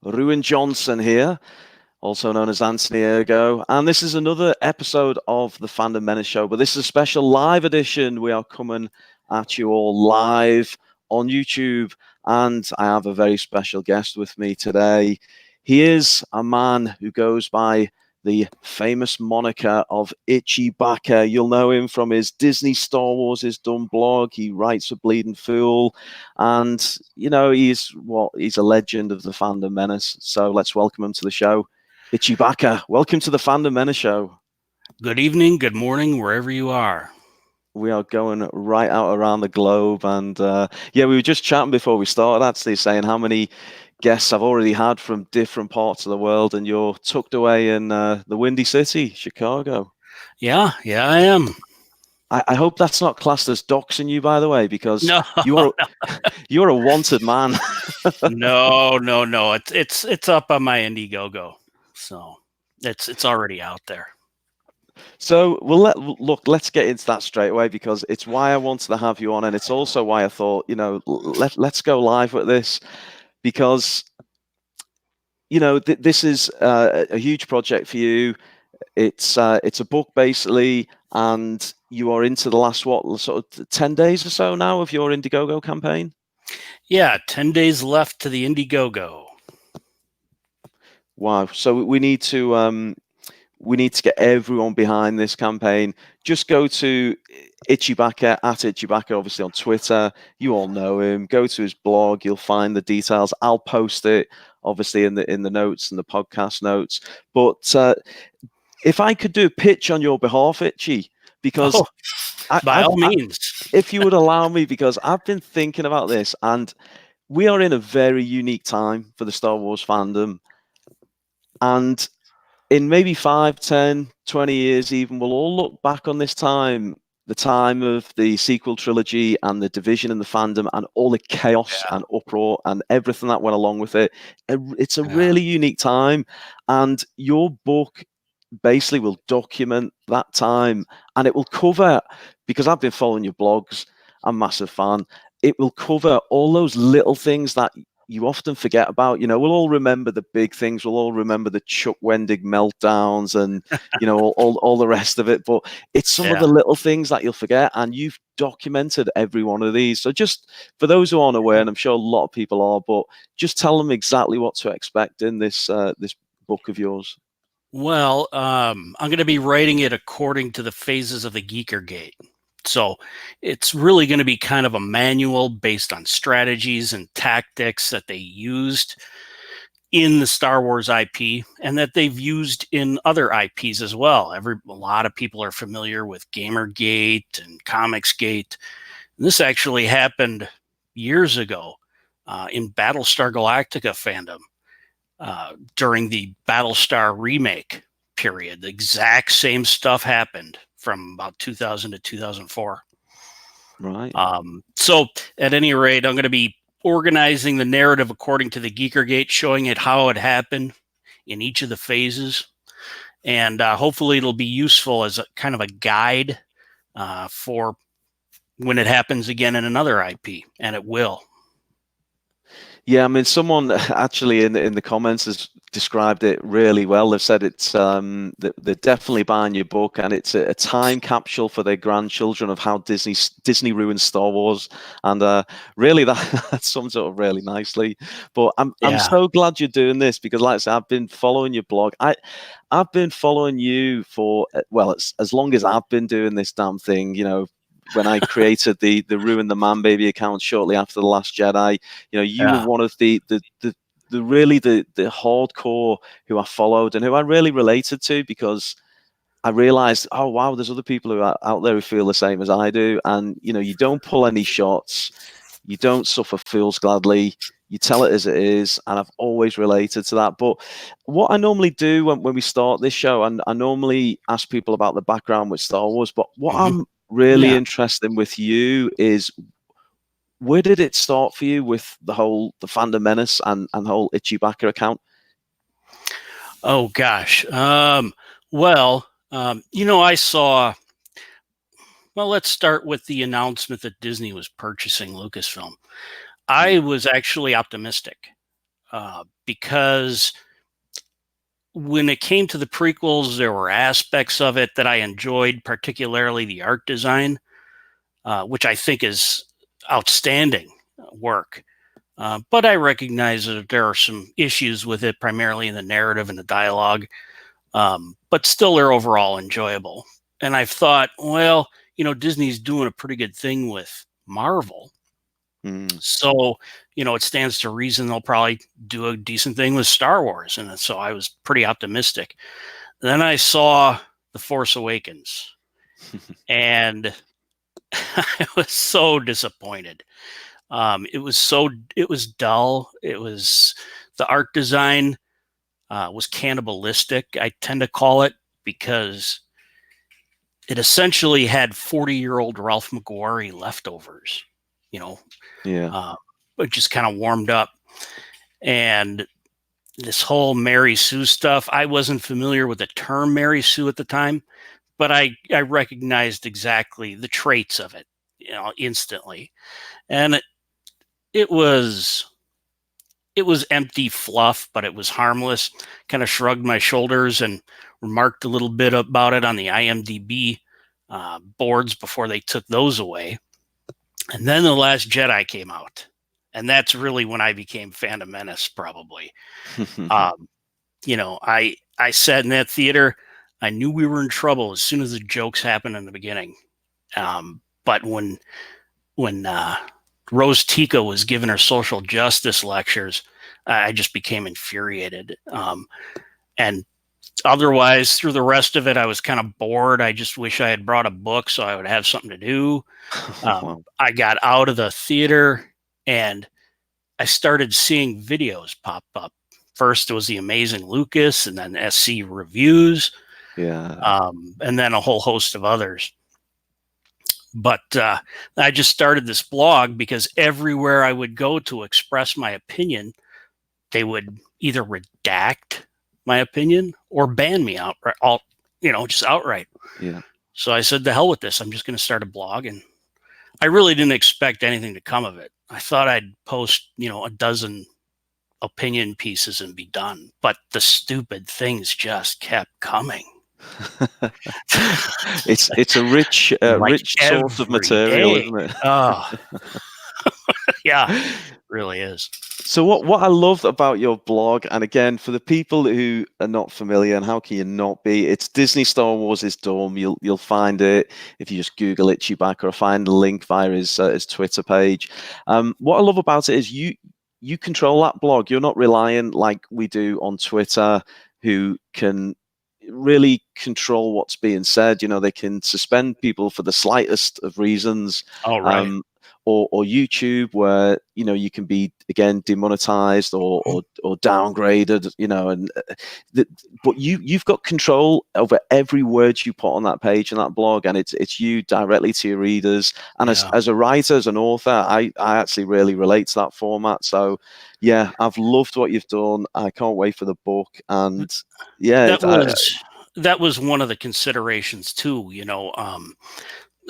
Ruin Johnson here, also known as Anthony Ergo, and this is another episode of the Fandom Menace show, but this is a special live edition. We are coming at you all live on YouTube, and I have a very special guest with me today. He is a man who goes by the famous moniker of Itchy Bacca. You'll know him from his Disney Star Wars is Done blog. He writes for Bleeding Fool, and he's a legend of the Fandom Menace. So let's welcome him to the show. Itchy Bacca, welcome to the Fandom Menace show. Good evening, good morning, wherever you are. We are going right out around the globe, and we were just chatting before we started, actually, saying how many guests I've already had from different parts of the world, and you're tucked away in the Windy City, Chicago. Yeah, I am. I hope that's not classed as doxing you, by the way, because No, you're a wanted man. No. It's up on my Indiegogo, so it's already out there. So let's get into that straight away, because it's why I wanted to have you on, and it's also why I thought, let's go live with this, because this is a huge project for you. It's a book basically, and you are into the last sort of 10 days or so now of your Indiegogo campaign. Yeah, 10 days left to the Indiegogo. Wow! So we need to get everyone behind this campaign. Just go to Itchy Bacca, at Itchy Bacca, obviously on Twitter. You all know him. Go to his blog. You'll find the details. I'll post it, obviously, in the notes and the podcast notes. But if I could do a pitch on your behalf, Itchy, because by all means, if you would allow me, because I've been thinking about this, and we are in a very unique time for the Star Wars fandom, and in maybe 5, 10, 20 years even, we'll all look back on this time, the time of the sequel trilogy and the division in the fandom and all the chaos and uproar and everything that went along with it. It's a really unique time, and your book basically will document that time, and it will cover, because I've been following your blogs, I'm a massive fan, it will cover all those little things that you often forget about. We'll all remember the big things. We'll all remember the Chuck Wendig meltdowns and, all the rest of it. But it's some of the little things that you'll forget, and you've documented every one of these. So just for those who aren't aware, and I'm sure a lot of people are, but just tell them exactly what to expect in this book of yours. Well, I'm going to be writing it according to the phases of the Geekergate. So it's really going to be kind of a manual based on strategies and tactics that they used in the Star Wars IP and that they've used in other IPs as well. A lot of people are familiar with Gamergate and Comicsgate. And this actually happened years ago in Battlestar Galactica fandom during the Battlestar remake period. The exact same stuff happened from about 2000 to 2004. Right. So at any rate, I'm going to be organizing the narrative according to the Geekergate, showing it how it happened in each of the phases. And hopefully it'll be useful as a kind of a guide for when it happens again in another IP, and it will. Yeah, I mean, someone actually in the comments has described it really well. They've said it's they're definitely buying your book, and it's a time capsule for their grandchildren of how Disney ruined Star Wars, and really that sums it up really nicely. But I'm so glad you're doing this, because, like I said, I've been following your blog. I've been following you for as long as I've been doing this damn thing. When I created the Ruin the Manbaby account shortly after The Last Jedi, you were one of the really the hardcore who I followed and who I really related to, because I realized, oh wow, there's other people who are out there who feel the same as I do, and you don't pull any shots, you don't suffer fools gladly, you tell it as it is, and I've always related to that. But what I normally do when we start this show, and I normally ask people about the background with Star Wars, but what I'm really interested in with you is, where did it start for you with the Fandom Menace and the whole Itchy Bacca account? Oh gosh. I saw, let's start with the announcement that Disney was purchasing Lucasfilm. I was actually optimistic. because when it came to the prequels, there were aspects of it that I enjoyed, particularly the art design, which I think is outstanding work. But I recognize that there are some issues with it, primarily in the narrative and the dialogue. But still, they're overall enjoyable. And I've thought, well, Disney's doing a pretty good thing with Marvel. So, it stands to reason they'll probably do a decent thing with Star Wars. And so I was pretty optimistic. Then I saw The Force Awakens and I was so disappointed. It was dull. The art design was cannibalistic, I tend to call it, because it essentially had 40-year-old Ralph McQuarrie leftovers, but just kind of warmed up. And this whole Mary Sue stuff, I wasn't familiar with the term Mary Sue at the time, but I recognized exactly the traits of it, instantly. And it was empty fluff, but it was harmless. Kind of shrugged my shoulders and remarked a little bit about it on the IMDb boards before they took those away. And then The Last Jedi came out. And that's really when I became Fandom Menace, probably. I sat in that theater. I knew we were in trouble as soon as the jokes happened in the beginning. But when Rose Tico was giving her social justice lectures, I just became infuriated. And otherwise, through the rest of it, I was kind of bored. I just wish I had brought a book so I would have something to do. I got out of the theater and I started seeing videos pop up. First, it was the Amazing Lucas, and then SC reviews, and then a whole host of others. But I just started this blog because everywhere I would go to express my opinion, they would either redact my opinion or ban me outright, just outright. Yeah. So I said, the hell with this. I'm just going to start a blog. And I really didn't expect anything to come of it. I thought I'd post, a dozen opinion pieces and be done. But the stupid things just kept coming. It's a rich source of material, isn't it? Oh, yeah, it really is. So what I love about your blog, and again, for the people who are not familiar, and how can you not be? It's Disney Star Wars is dumb. You'll find it if you just Google Itchy Bacca or find the link via his Twitter page. What I love about it is you control that blog. You're not reliant like we do on Twitter, who can really control what's being said. They can suspend people for the slightest of reasons. Oh, right. Or YouTube, where you can be again demonetized or downgraded, but you've got control over every word you put on that page and that blog, and it's you directly to your readers. And as a writer, as an author, I actually really relate to that format. So yeah, I've loved what you've done. I can't wait for the book. And yeah, that was one of the considerations too.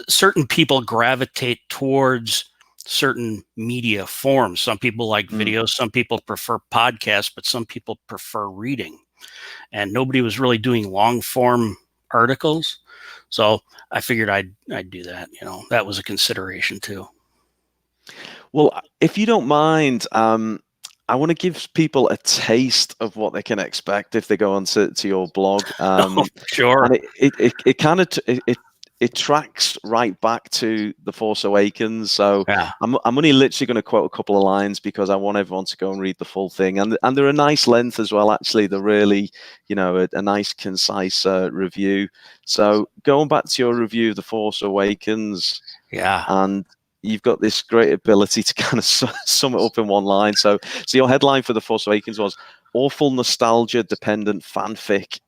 Certain people gravitate towards certain media forms. Some people like videos, some people prefer podcasts, but some people prefer reading. And nobody was really doing long form articles. So I figured I'd do that. That was a consideration too. Well, if you don't mind, I want to give people a taste of what they can expect if they go onto your blog. Sure. And it kind of it tracks right back to The Force Awakens. So yeah. I'm only literally going to quote a couple of lines because I want everyone to go and read the full thing. And they're a nice length as well, actually. They're really, a nice, concise review. So going back to your review of The Force Awakens. Yeah. And you've got this great ability to kind of sum it up in one line. So your headline for The Force Awakens was "Awful Nostalgia-Dependent Fanfic."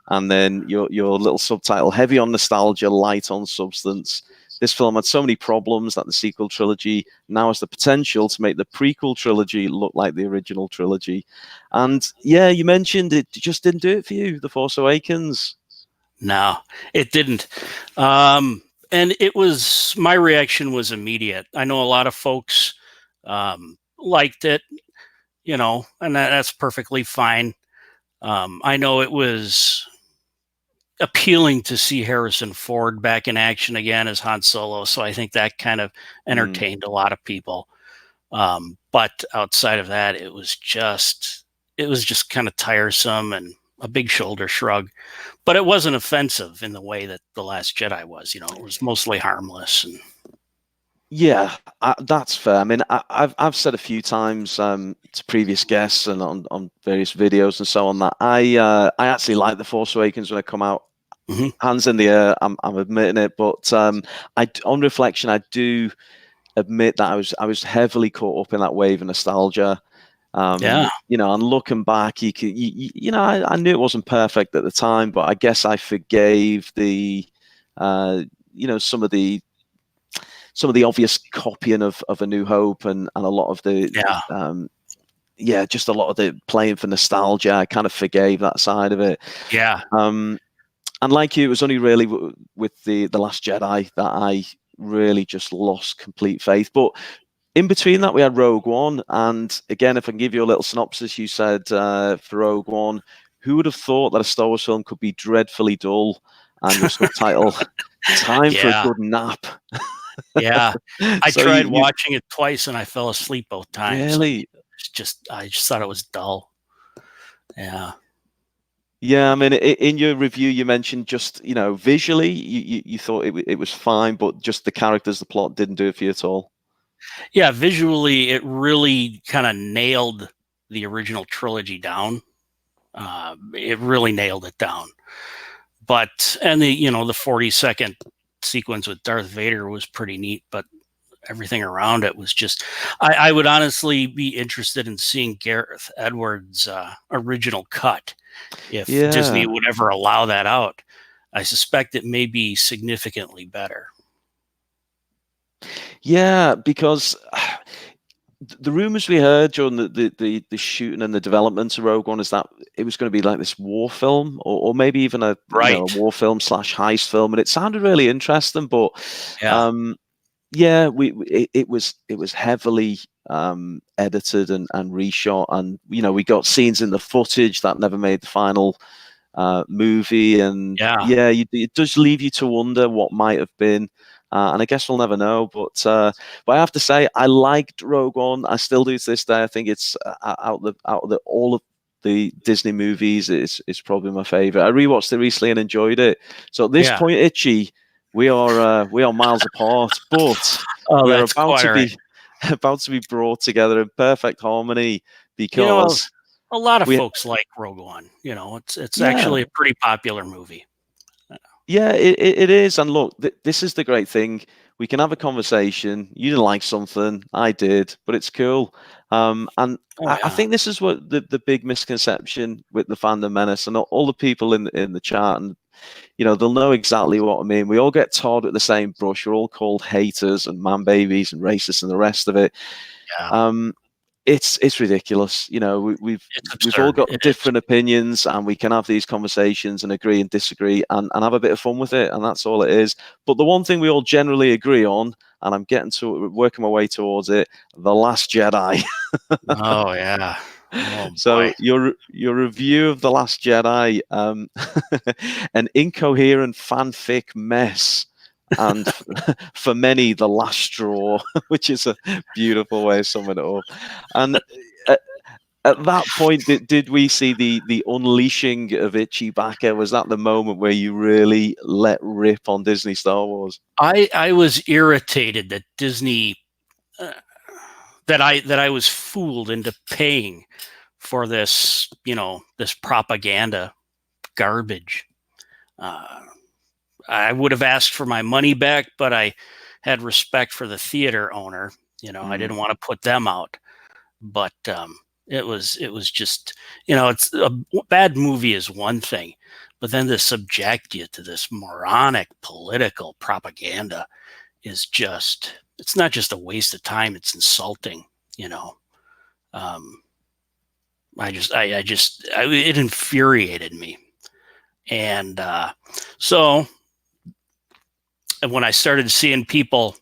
And then your little subtitle, "Heavy on nostalgia, light on substance. This film had so many problems that the sequel trilogy now has the potential to make the prequel trilogy look like the original trilogy." And yeah, you mentioned it just didn't do it for you, The Force Awakens. No, it didn't. And my reaction was immediate. I know a lot of folks liked it. and that's perfectly fine. I know it was appealing to see Harrison Ford back in action again as Han Solo, so I think that kind of entertained a lot of people. But outside of that, it was just kind of tiresome and a big shoulder shrug. But it wasn't offensive in the way that The Last Jedi was. It was mostly harmless. And Yeah, that's fair. I mean, I've said a few times to previous guests and on various videos and so on that I actually like The Force Awakens when it come out. Mhm. Hands in the air, I'm admitting it, but on reflection, I do admit that I was heavily caught up in that wave of nostalgia. Yeah. And looking back, I knew it wasn't perfect at the time, but I guess I forgave some of the obvious copying of A New Hope and a lot of the just a lot of the playing for nostalgia. I kind of forgave that side of it. Yeah. And like you, it was only really with the Last Jedi that I really just lost complete faith. But in between that, we had Rogue One. And again, if I can give you a little synopsis, you said for Rogue One, who would have thought that a Star Wars film could be dreadfully dull and your subtitle, time for a Yeah. good nap? Yeah. I So tried you watching it twice and I fell asleep both times. really, I just thought it was dull. Yeah. yeah. I mean, in your review, you mentioned just visually, you thought it was fine, but just the characters, the plot didn't do it for you at all. Yeah. Visually, it really kind of nailed the original trilogy down. It really nailed it down. And the 40-second sequence with Darth Vader was pretty neat, but everything around it was just, I would honestly be interested in seeing Gareth Edwards' original cut if Disney Yeah. would ever allow that out. I suspect it may be significantly better. Yeah, because the rumors we heard during the shooting and the development of Rogue One is that it was going to be like this war film, or maybe even a Right. a war film / heist film, and it sounded really interesting. But Yeah. yeah, it was heavily edited and reshot, and we got scenes in the footage that never made the final movie, and Yeah. it does leave you to wonder what might have been. And I guess we'll never know. But I have to say, I liked Rogue One. I still do to this day. I think it's out of all of the Disney movies, it's probably my favorite. I rewatched it recently and enjoyed it. So at this Yeah. point, Itchy, we are miles apart, but Oh, we're that's quite all right. about to be brought together in perfect harmony because a lot of we folks like Rogue One. It's yeah. actually a pretty popular movie. Yeah, it is. And look, this is the great thing. We can have a conversation. You didn't like something, I did, but it's cool. And Oh I yeah. think this is what the big misconception with the Fandom Menace and all the people in the chat, and they'll know exactly what I mean. We all get tarred with the same brush. We're all called haters and man babies and racists and the rest of it. Yeah. It's ridiculous. It's We've all absurd. got It is. different opinions, and we can have these conversations and agree and disagree and have a bit of fun with it, and that's all it is. But the one thing we all generally agree on, and I'm working my way towards it, The Last Jedi. Oh yeah. Oh boy. So your review of The Last Jedi, an incoherent fanfic mess. And for many, the last straw, which is a beautiful way of summing it up. And at that point, did we see the unleashing of Itchy Bacca? Was that the moment where you really let rip on Disney Star Wars? I was irritated that Disney that I was fooled into paying for this this propaganda garbage. I would have asked for my money back, but I had respect for the theater owner. I didn't want to put them out. But it was just it's a bad movie is one thing, but then to subject you to this moronic political propaganda is it's not just a waste of time, it's insulting. It infuriated me. And so when I started seeing people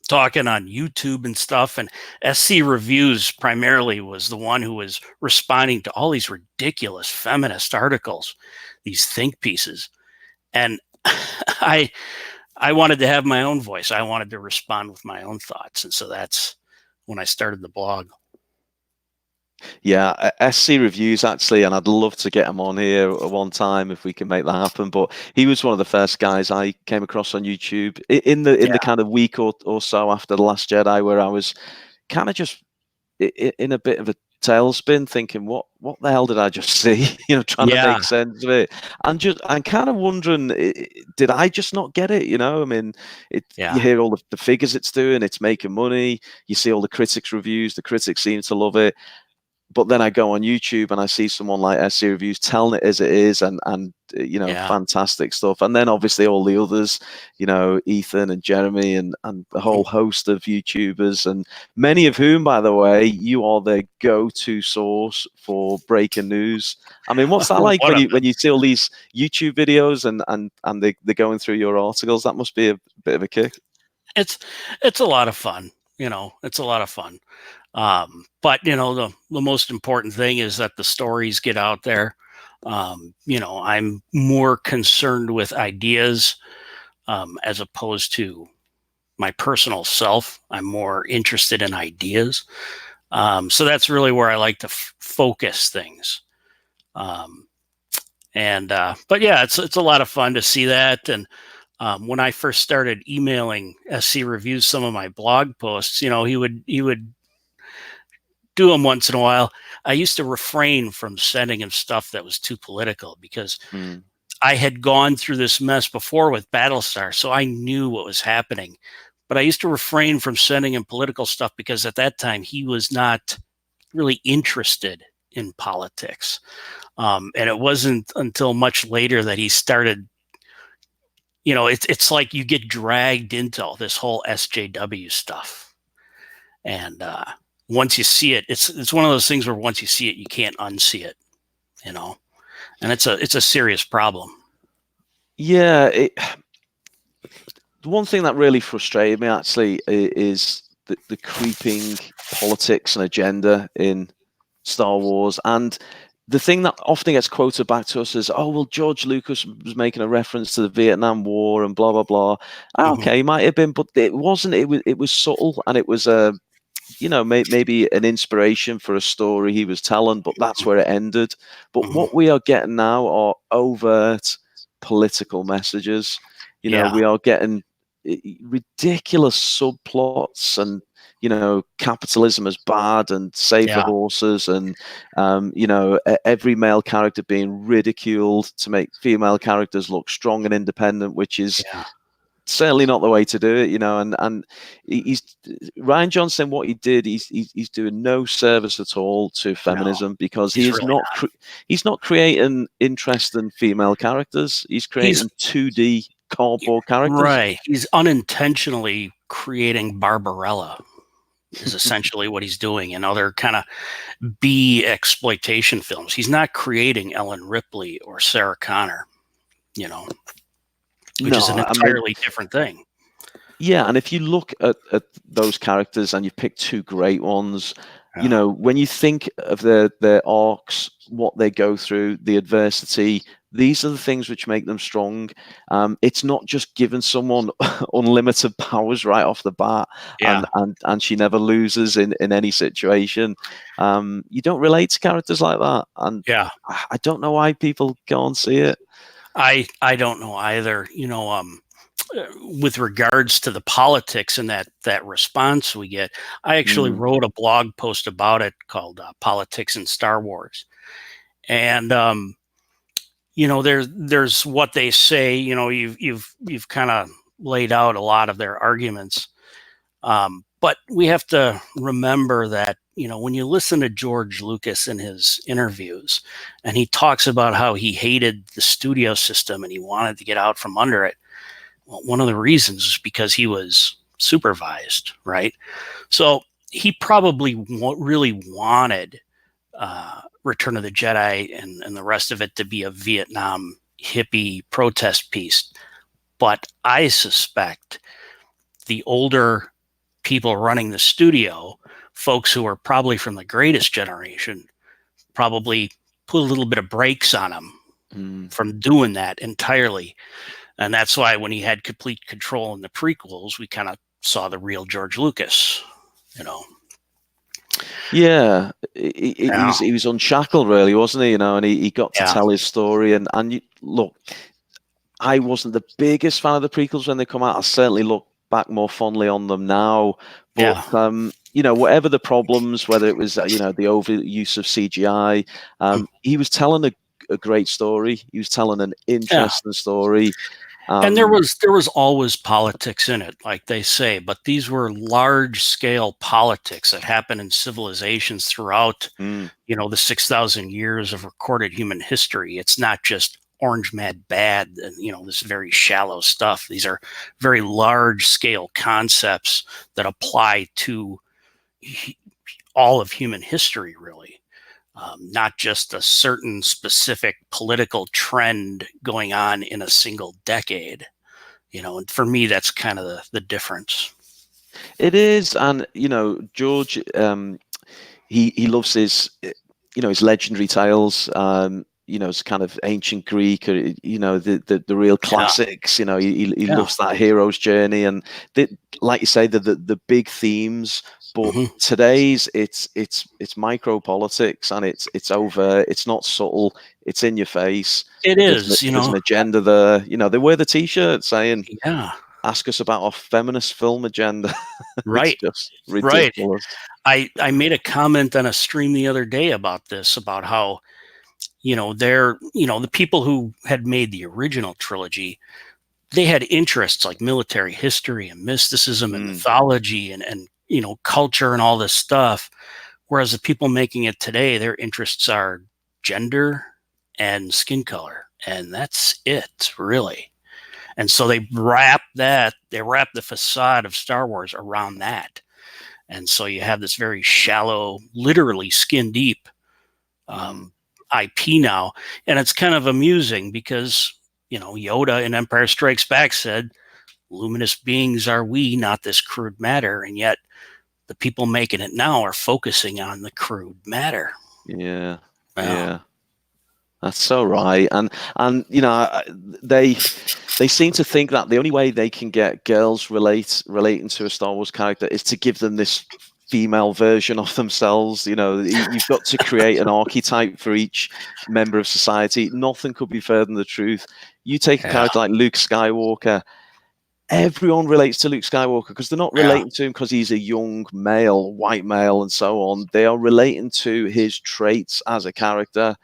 talking on YouTube and stuff, and SC Reviews primarily was the one who was responding to all these ridiculous feminist articles, these think pieces. And I wanted to have my own voice. I wanted to respond with my own thoughts. And so that's when I started the blog. Yeah, SC Reviews actually, and I'd love to get him on here at one time if we can make that happen. But he was one of the first guys I came across on YouTube in the kind of week or so after The Last Jedi, where I was kind of just in a bit of a tailspin, thinking, what the hell did I just see? Trying to make sense of it, and kind of wondering, did I just not get it? I mean, you hear all the figures it's doing, it's making money. You see all the critics' reviews, the critics seem to love it. But then I go on YouTube and I see someone like SC Reviews telling it as it is, and fantastic stuff. And then obviously all the others, Ethan and Jeremy and a whole host of YouTubers, and many of whom, by the way, you are their go-to source for breaking news. I mean, what's that like when you see all these YouTube videos and they're going through your articles? That must be a bit of a kick. It's a lot of fun. It's a lot of fun. But the most important thing is that the stories get out there. I'm more concerned with ideas as opposed to my personal self. I'm more interested in ideas. So that's really where I like to focus things. But yeah, it's a lot of fun to see that. And when I first started emailing SC Reviews some of my blog posts, he would do them once in a while. I used to refrain from sending him stuff that was too political because I had gone through this mess before with Battlestar, so I knew what was happening. But I used to refrain from sending him political stuff because at that time he was not really interested in politics. And it wasn't until much later that he started, it's like you get dragged into all this whole SJW stuff. And once you see it, it's one of those things where once you see it, you can't unsee it, and it's a serious problem. Yeah. The one thing that really frustrated me actually is the creeping politics and agenda in Star Wars. And the thing that often gets quoted back to us is, oh, well, George Lucas was making a reference to the Vietnam War and blah, blah, blah. Okay, might have been, but it wasn't. It was subtle, and it was maybe an inspiration for a story he was telling, but that's where it ended. But what we are getting now are overt political messages. We are getting ridiculous subplots and capitalism is bad and save the horses, and every male character being ridiculed to make female characters look strong and independent, which is certainly not the way to do it. And he's Ryan Johnson, what he did, he's doing no service at all to feminism, because he's not creating interesting female characters. He's creating 2D cardboard characters. Right. He's unintentionally creating Barbarella is essentially what he's doing, and other kind of B exploitation films. He's not creating Ellen Ripley or Sarah Connor, which is an entirely different thing. Yeah, and if you look at those characters and you pick two great ones, when you think of their arcs, what they go through, the adversity, these are the things which make them strong. It's not just giving someone unlimited powers right off the bat, and she never loses in any situation. You don't relate to characters like that, and I don't know why people go and see it. I don't know either. With regards to the politics and that response we get, I actually wrote a blog post about it called "Politics in Star Wars," and there's what they say. You've kind of laid out a lot of their arguments, but we have to remember that when you listen to George Lucas in his interviews, and he talks about how he hated the studio system and he wanted to get out from under it. Well, one of the reasons is because he was supervised, right? So he probably really wanted Return of the Jedi and the rest of it to be a Vietnam hippie protest piece. But I suspect the older people running the studio, folks who are probably from the greatest generation, probably put a little bit of brakes on him from doing that entirely. And that's why when he had complete control in the prequels, we kind of saw the real George Lucas, you know. Yeah, he was unshackled, really, wasn't he? You know, and he got to tell his story. And look, I wasn't the biggest fan of the prequels when they come out. I certainly look back more fondly on them now. But you know, whatever the problems, whether it was the overuse of CGI, he was telling a great story. He was telling an interesting story. And there was always politics in it, like they say, but these were large scale politics that happened in civilizations throughout, the 6,000 years of recorded human history. It's not just orange mad bad, this very shallow stuff. These are very large scale concepts that apply to all of human history, really. Not just a certain specific political trend going on in a single decade, and for me, that's kind of the difference. It is. And, George, he loves his, his legendary tales, it's kind of ancient Greek, or, the real classics. He loves that hero's journey, and like you say, the big themes. But today's it's micro politics, and it's over. It's not subtle. It's in your face. It is. There's an agenda there. They wear the T-shirt saying, "Ask us about our feminist film agenda." Right. It's just ridiculous. Right. I made a comment on a stream the other day about this, about how, the people who had made the original trilogy, they had interests like military history and mysticism and mythology and culture and all this stuff. Whereas the people making it today, their interests are gender and skin color. And that's it, really. And so they wrap the facade of Star Wars around that. And so you have this very shallow, literally skin deep IP now. And it's kind of amusing because, Yoda in Empire Strikes Back said, luminous beings are we, not this crude matter. And yet the people making it now are focusing on the crude matter. Yeah. That's so right. And they seem to think that the only way they can get girls relating to a Star Wars character is to give them this female version of themselves. You've got to create an archetype for each member of society. Nothing could be further than the truth. You take a character like Luke Skywalker. Everyone relates to Luke Skywalker because they're not relating to him because he's a young male, white male, and so on. They are relating to his traits as a character.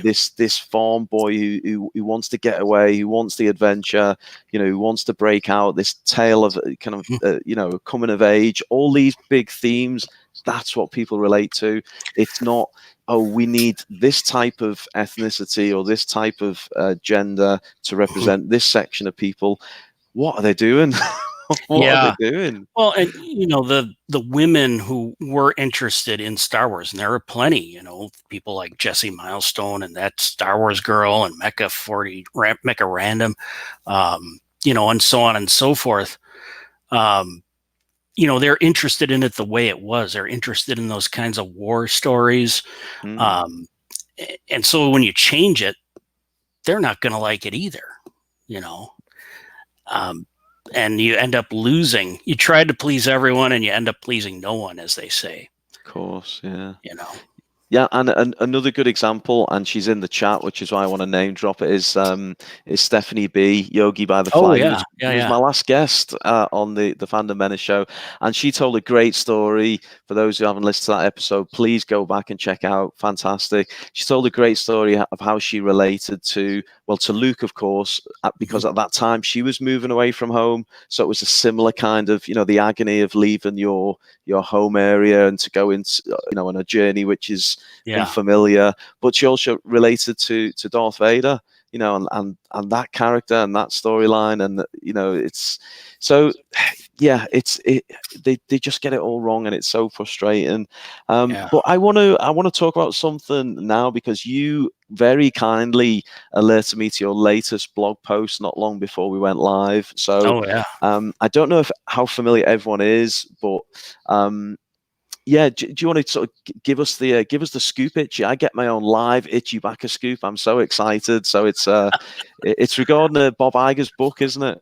This farm boy who wants to get away, who wants the adventure, who wants to break out. This tale of kind of coming of age. All these big themes. That's what people relate to. It's not, oh, we need this type of ethnicity or this type of gender to represent this section of people. What are they doing? What are they doing? Well, and the women who were interested in Star Wars, and there are plenty, people like Jessie Milestone and that Star Wars girl and Mecca Random, and so on and so forth. They're interested in it the way it was. They're interested in those kinds of war stories. And so when you change it, they're not going to like it either, and you end up losing. You try to please everyone and you end up pleasing no one, as they say. Of course, yeah. Yeah, and another good example, and she's in the chat, which is why I want to name drop it, is Stephanie B, Yogi by the Fly. Who was my last guest on the Fandom Menace show, and she told a great story. For those who haven't listened to that episode, please go back and check out. Fantastic. She told a great story of how she related to Luke, of course, because at that time she was moving away from home, so it was a similar kind of, the agony of leaving your home area and to go into, on a journey which is unfamiliar. But she also related to Darth Vader. you know, and that character and that storyline, and you know, it's so yeah, they just get it all wrong, and it's so frustrating. But I want to talk about something now, because you very kindly alerted me to your latest blog post not long before we went live. So I don't know how familiar everyone is, but yeah, do you want to sort of give us the scoop, Itchy? I get my own live Itchy Bacca scoop. I'm so excited. So it's regarding Bob Iger's book, isn't it?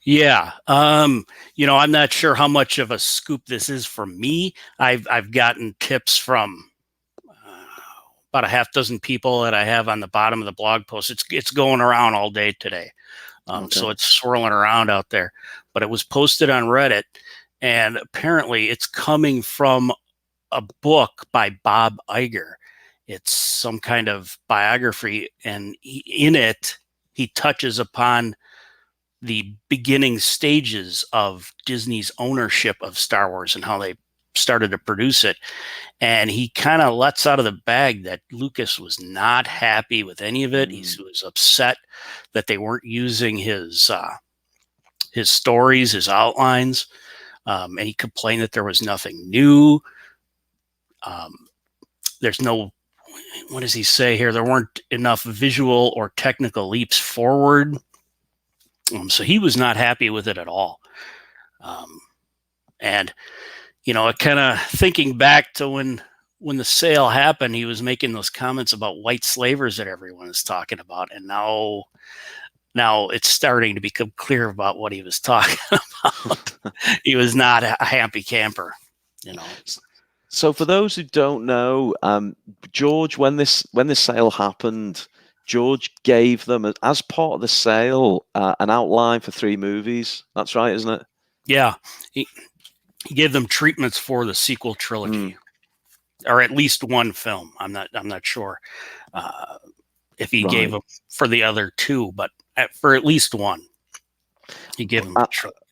Yeah. You know, I'm not sure how much of a scoop this is for me. I've gotten tips from about a half dozen people that I have on the bottom of the blog post. It's going around all day today. So it's swirling around out there, but it was posted on Reddit, and apparently it's coming from a book by Bob Iger. It's some kind of biography, and in it, he touches upon the beginning stages of Disney's ownership of Star Wars and how they started to produce it. And he kind of lets out of the bag that Lucas was not happy with any of it. He was upset that they weren't using his stories, his outlines, and he complained that there was nothing new. There's no, what does he say here? There weren't enough visual or technical leaps forward. So he was not happy with it at all. And, you know, kind of thinking back to when the sale happened, he was making those comments about white slavers that everyone is talking about. And now it's starting to become clear about what he was talking about. He was not a happy camper, you know. So for those who don't know, George, when this sale happened, George gave them, as part of the sale, an outline for 3 movies. That's right, isn't it? Yeah, he gave them treatments for the sequel trilogy, or at least one film. I'm not sure if he gave them for the other 2, but for at least one, he gave them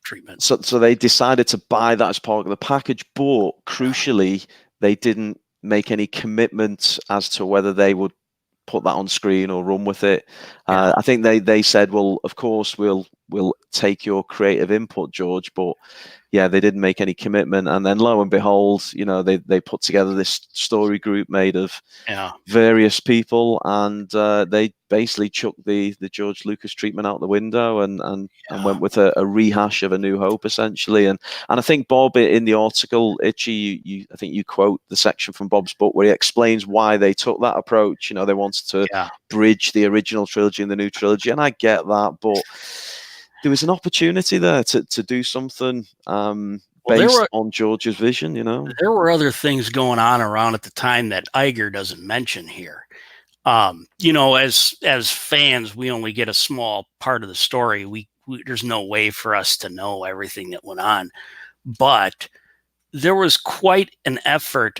treatment. So they decided to buy that as part of the package, but crucially, they didn't make any commitments as to whether they would put that on screen or run with it. I think they said, well, of course we'll take your creative input, George, but yeah, they didn't make any commitment. And then lo and behold, you know, they put together this story group made of various people, and they basically chucked the George Lucas treatment out the window and went with a rehash of A New Hope, essentially. And I think Bob, in the article, Itchy, I think you quote the section from Bob's book where he explains why they took that approach. You know, they wanted to bridge the original trilogy and the new trilogy, and I get that, but there was an opportunity there to do something based on George's vision, you know. There were other things going on around at the time that Iger doesn't mention here. You know, as fans, we only get a small part of the story. There's no way for us to know everything that went on. But there was quite an effort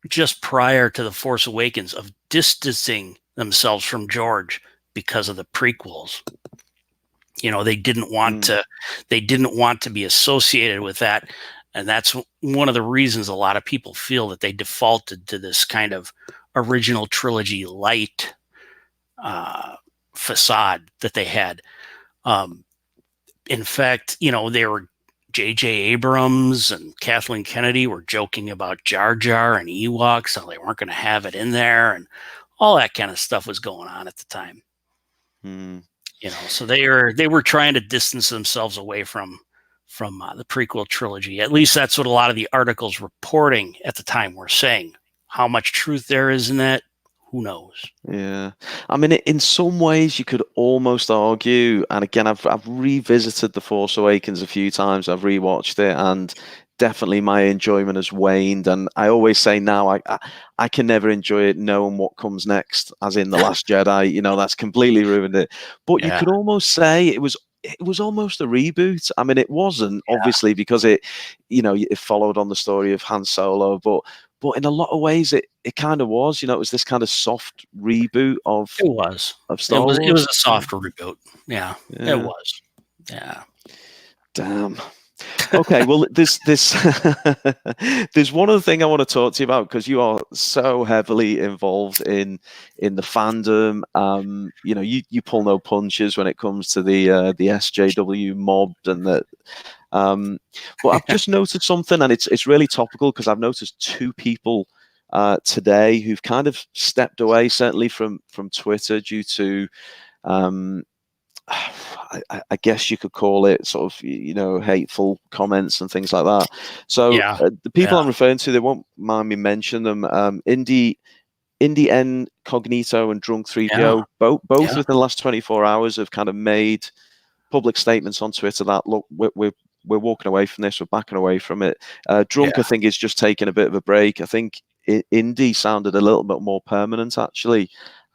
just prior to The Force Awakens of distancing themselves from George because of the prequels. You know, they didn't want to be associated with that. And that's one of the reasons a lot of people feel that they defaulted to this kind of original trilogy light facade that they had. In fact, you know, they were J.J. Abrams and Kathleen Kennedy were joking about Jar Jar and Ewoks, so they weren't going to have it in there, and all that kind of stuff was going on at the time. You know, so they were trying to distance themselves away from the prequel trilogy. At least that's what a lot of the articles reporting at the time were saying. How much truth there is in that, who knows? Yeah, I mean, in some ways, you could almost argue. And again, I've revisited The Force Awakens a few times. I've rewatched it, and definitely my enjoyment has waned. And I always say now, I can never enjoy it knowing what comes next, as in The Last Jedi. You know, that's completely ruined it. But you could almost say it was almost a reboot. I mean, it wasn't obviously, because it followed on the story of Han Solo, but in a lot of ways it kind of was. You know, it was this kind of soft reboot of Star Wars. It was a soft reboot. Yeah, it was. Yeah. Damn. Okay, well, this there's one other thing I want to talk to you about because you are so heavily involved in the fandom. You know, you pull no punches when it comes to the SJW mob and the. But I've just noticed something, and it's really topical because I've noticed two people today who've kind of stepped away, certainly from Twitter, due to. I guess you could call it sort of, you know, hateful comments and things like that. So Yeah. the people Yeah. I'm referring to, they won't mind me mention them. Indie N Cognito and Drunk 3PO, both Yeah. within the last 24 hours have kind of made public statements on Twitter that look, we're walking away from this, we're backing away from it. Drunk, Yeah. I think, is just taking a bit of a break. I think Indie sounded a little bit more permanent, actually.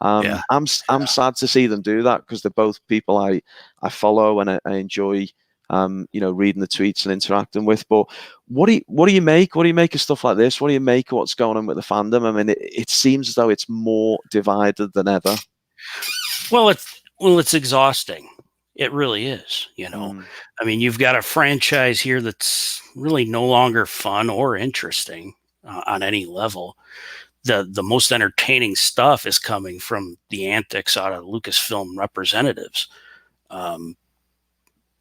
Yeah. I'm sad to see them do that because they're both people I follow and I enjoy. You know, reading the tweets and interacting with. But what do you make? What do you make of stuff like this? What do you make of what's going on with the fandom? I mean, it seems as though it's more divided than ever. Well, it's exhausting. It really is. You know, I mean, you've got a franchise here that's really no longer fun or interesting on any level. The most entertaining stuff is coming from the antics out of Lucasfilm representatives.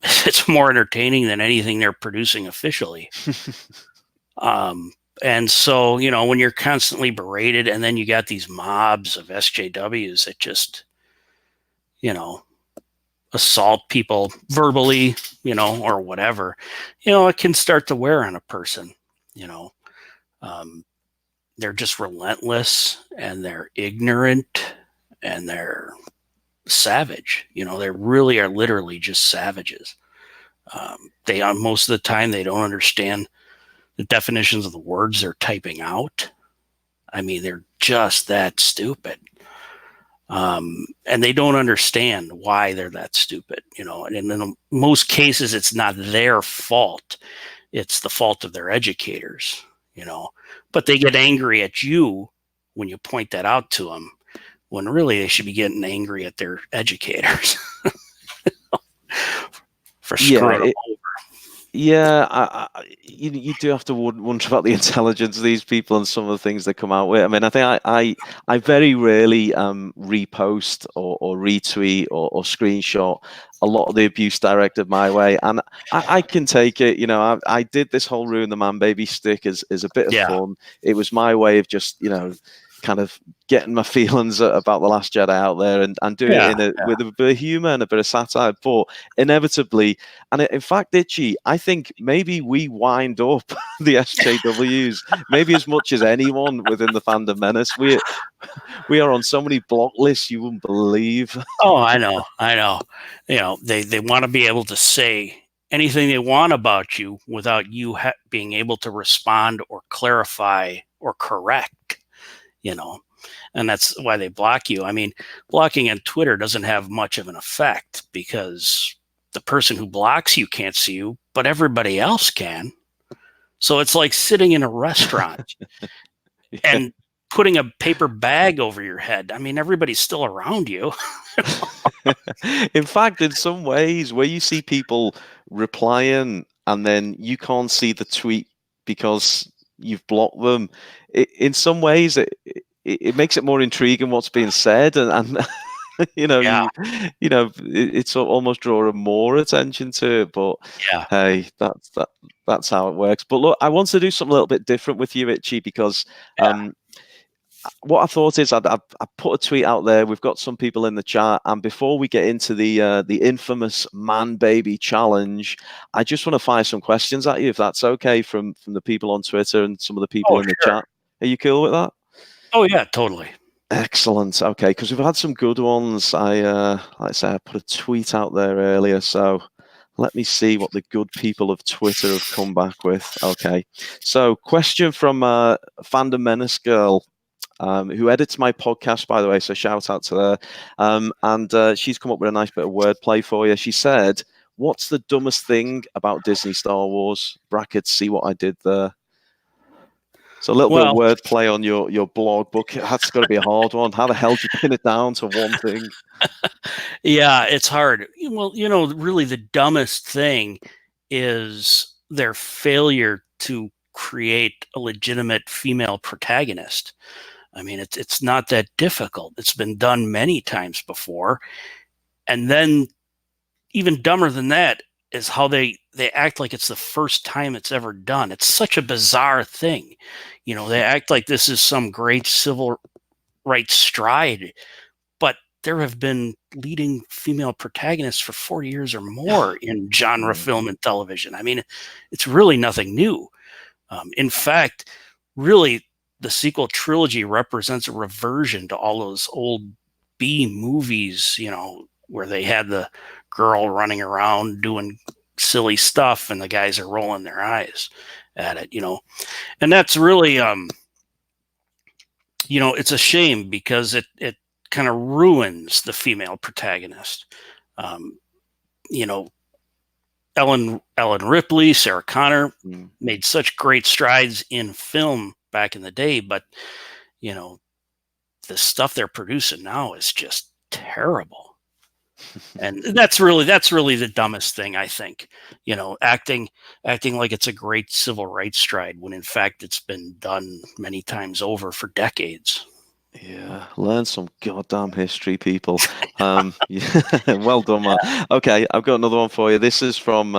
It's more entertaining than anything they're producing officially. And so, you know, when you're constantly berated and then you got these mobs of SJWs that just, you know, assault people verbally, you know, or whatever, you know, it can start to wear on a person, you know. They're just relentless and they're ignorant and they're savage. You know, they really are literally just savages. They most of the time they don't understand the definitions of the words they're typing out. I mean, they're just that stupid. And they don't understand why they're that stupid, you know. And in most cases, it's not their fault. It's the fault of their educators, you know. But they get angry at you when you point that out to them, when really they should be getting angry at their educators for screwing them over. Yeah, you do have to wonder about the intelligence of these people and some of the things they come out with. I mean, I think I very rarely repost or retweet or screenshot a lot of the abuse directed my way, and I can take it. You know, I did this whole ruin the Manbaby stick as a bit of fun. It was my way of just, you know, kind of getting my feelings about The Last Jedi out there and do it with a bit of humor and a bit of satire. But inevitably, and in fact, Itchy, I think maybe we wind up the SJWs maybe as much as anyone within the Fandom Menace. We are on so many block lists you wouldn't believe. Oh, I know. You know, they want to be able to say anything they want about you without you being able to respond or clarify or correct, you know. And that's why they block you. I mean, blocking on Twitter doesn't have much of an effect because the person who blocks you can't see you, but everybody else can. So it's like sitting in a restaurant and putting a paper bag over your head. I mean, everybody's still around you. In fact, in some ways, where you see people replying and then you can't see the tweet because you've blocked them, in some ways, it makes it more intriguing what's being said, and you know, it's almost drawing more attention to it. But hey, that's how it works. But look, I want to do something a little bit different with you, Itchy, because what I thought is I put a tweet out there. We've got some people in the chat, and before we get into the infamous Manbaby challenge, I just want to fire some questions at you, if that's okay, from the people on Twitter and some of the people in the chat. Are you cool with that? Oh yeah, totally. Excellent. Okay, because we've had some good ones. Like I say, I put a tweet out there earlier, so let me see what the good people of Twitter have come back with. Okay, so question from Fandom Menace girl, who edits my podcast, by the way, so shout out to her. And she's come up with a nice bit of wordplay for you. She said, "What's the dumbest thing about Disney Star Wars?" Brackets, see what I did there. So a little bit of wordplay on your blog, but that's got to be a hard one. How the hell do you pin it down to one thing? Yeah, it's hard. Well, you know, really the dumbest thing is their failure to create a legitimate female protagonist. I mean, it's not that difficult. It's been done many times before. And then even dumber than that is how they act like it's the first time it's ever done. It's such a bizarre thing. They act like this is some great civil rights stride, but there have been leading female protagonists for 40 years or more in genre film and television. I mean, it's really nothing new. In fact, really, the sequel trilogy represents a reversion to all those old B movies, where they had the girl running around doing silly stuff and the guys are rolling their eyes at it, And that's really, it's a shame because it kind of ruins the female protagonist. You know, Ellen Ripley, Sarah Connor made such great strides in film back in the day, but the stuff they're producing now is just terrible. And that's really the dumbest thing, I think. Acting like it's a great civil rights stride when in fact it's been done many times over for decades. Yeah, learn some goddamn history, people. Yeah, well done, man. Okay, I've got another one for you. This is from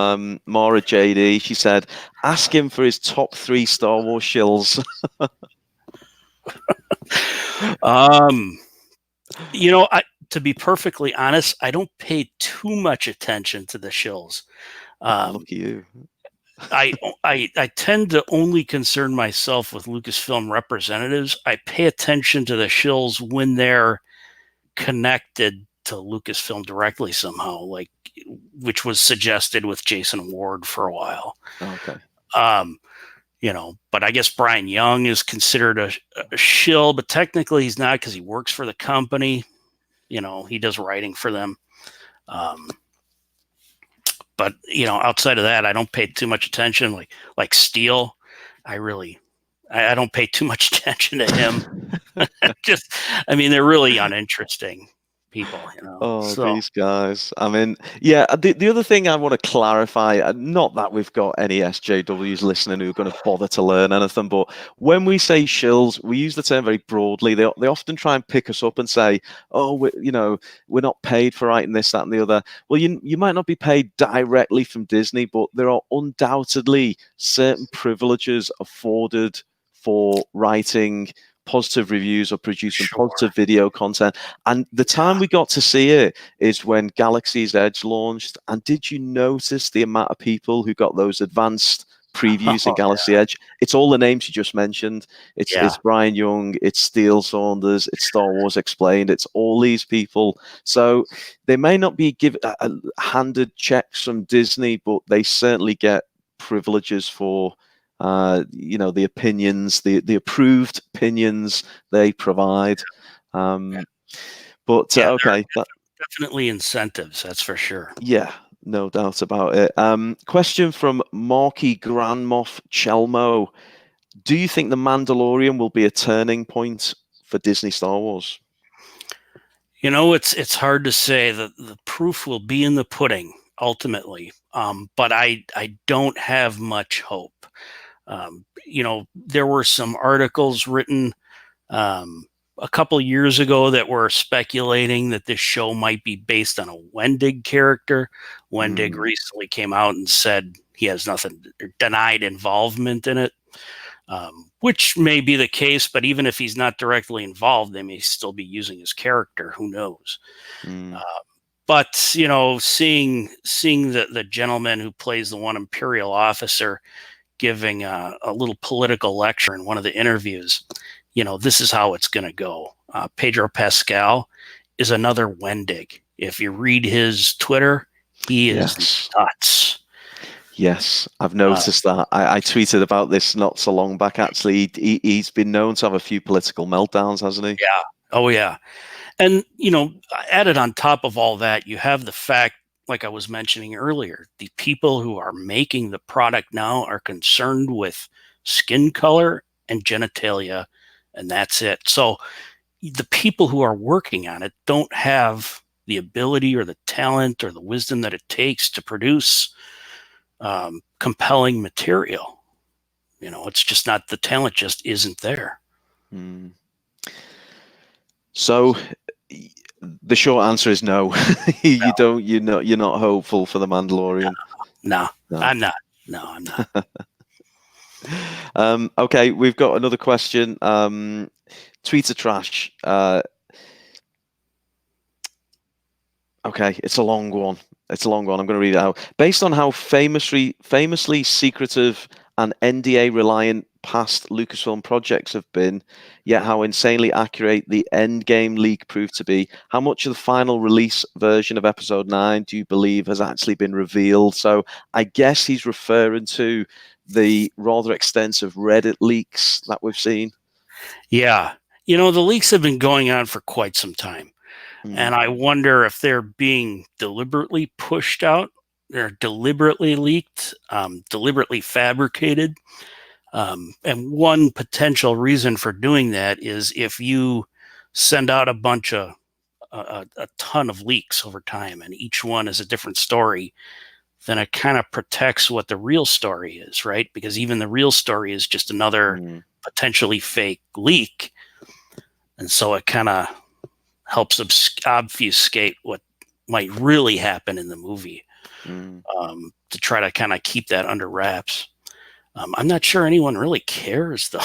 Maura JD. She said, "Ask him for his top 3 Star Wars shills." To be perfectly honest, I don't pay too much attention to the shills. Look at you. I tend to only concern myself with Lucasfilm representatives. I pay attention to the shills when they're connected to Lucasfilm directly somehow, like which was suggested with Jason Ward for a while. Okay. But I guess Brian Young is considered a shill, but technically he's not because he works for the company. He does writing for them. But outside of that, I don't pay too much attention. Like Steele, I don't pay too much attention to him. They're really uninteresting people. These guys. I mean, yeah. The other thing I want to clarify, not that we've got any SJWs listening who are going to bother to learn anything, but when we say shills, we use the term very broadly. They often try and pick us up and say, "Oh, we're not paid for writing this, that, and the other." Well, you might not be paid directly from Disney, but there are undoubtedly certain privileges afforded for writing positive reviews or producing positive video content. And the time we got to see it is when Galaxy's Edge launched. And did you notice the amount of people who got those advanced previews in Galaxy Edge? It's all the names you just mentioned. It's Brian Young, it's Steele Saunders, it's Star Wars Explained, it's all these people. So they may not be handed checks from Disney, but they certainly get privileges for the opinions, the approved opinions they provide. Okay. Definitely incentives, that's for sure. Yeah, no doubt about it. Question from Marky Grandmoff Chelmo. Do you think The Mandalorian will be a turning point for Disney Star Wars? It's hard to say. The proof will be in the pudding, ultimately. But I don't have much hope. There were some articles written a couple years ago that were speculating that this show might be based on a Wendig character. Wendig recently came out and said he has nothing, denied involvement in it, which may be the case, but even if he's not directly involved, they may still be using his character. Who knows? But seeing the gentleman who plays the one Imperial officer giving a little political lecture in one of the interviews, this is how it's going to go. Pedro Pascal is another Wendig. If you read his Twitter, he is nuts. Yes, I've noticed that. I tweeted about this not so long back, actually. He's been known to have a few political meltdowns, hasn't he? Yeah. Oh, yeah. And, added on top of all that, you have the fact, like I was mentioning earlier, the people who are making the product now are concerned with skin color and genitalia, and that's it. So the people who are working on it don't have the ability or the talent or the wisdom that it takes to produce compelling material. It's just not, the talent just isn't there. So the short answer is no. You're not hopeful for the Mandalorian. No. I'm not. No, I'm not. Okay, we've got another question. Tweets are trash. Okay, it's a long one. I'm going to read it out. Based on how famously secretive and NDA reliant past Lucasfilm projects have been, yet how insanely accurate the Endgame leak proved to be, how much of the final release version of Episode 9 do you believe has actually been revealed? So I guess he's referring to the rather extensive Reddit leaks that we've seen. Yeah. The leaks have been going on for quite some time. And I wonder if they're being deliberately pushed out, they're deliberately leaked, deliberately fabricated. And one potential reason for doing that is if you send out a bunch of a ton of leaks over time, and each one is a different story, then it kind of protects what the real story is, right? Because even the real story is just another potentially fake leak. And so it kind of helps obfuscate what might really happen in the movie, to try to kind of keep that under wraps. I'm not sure anyone really cares, though.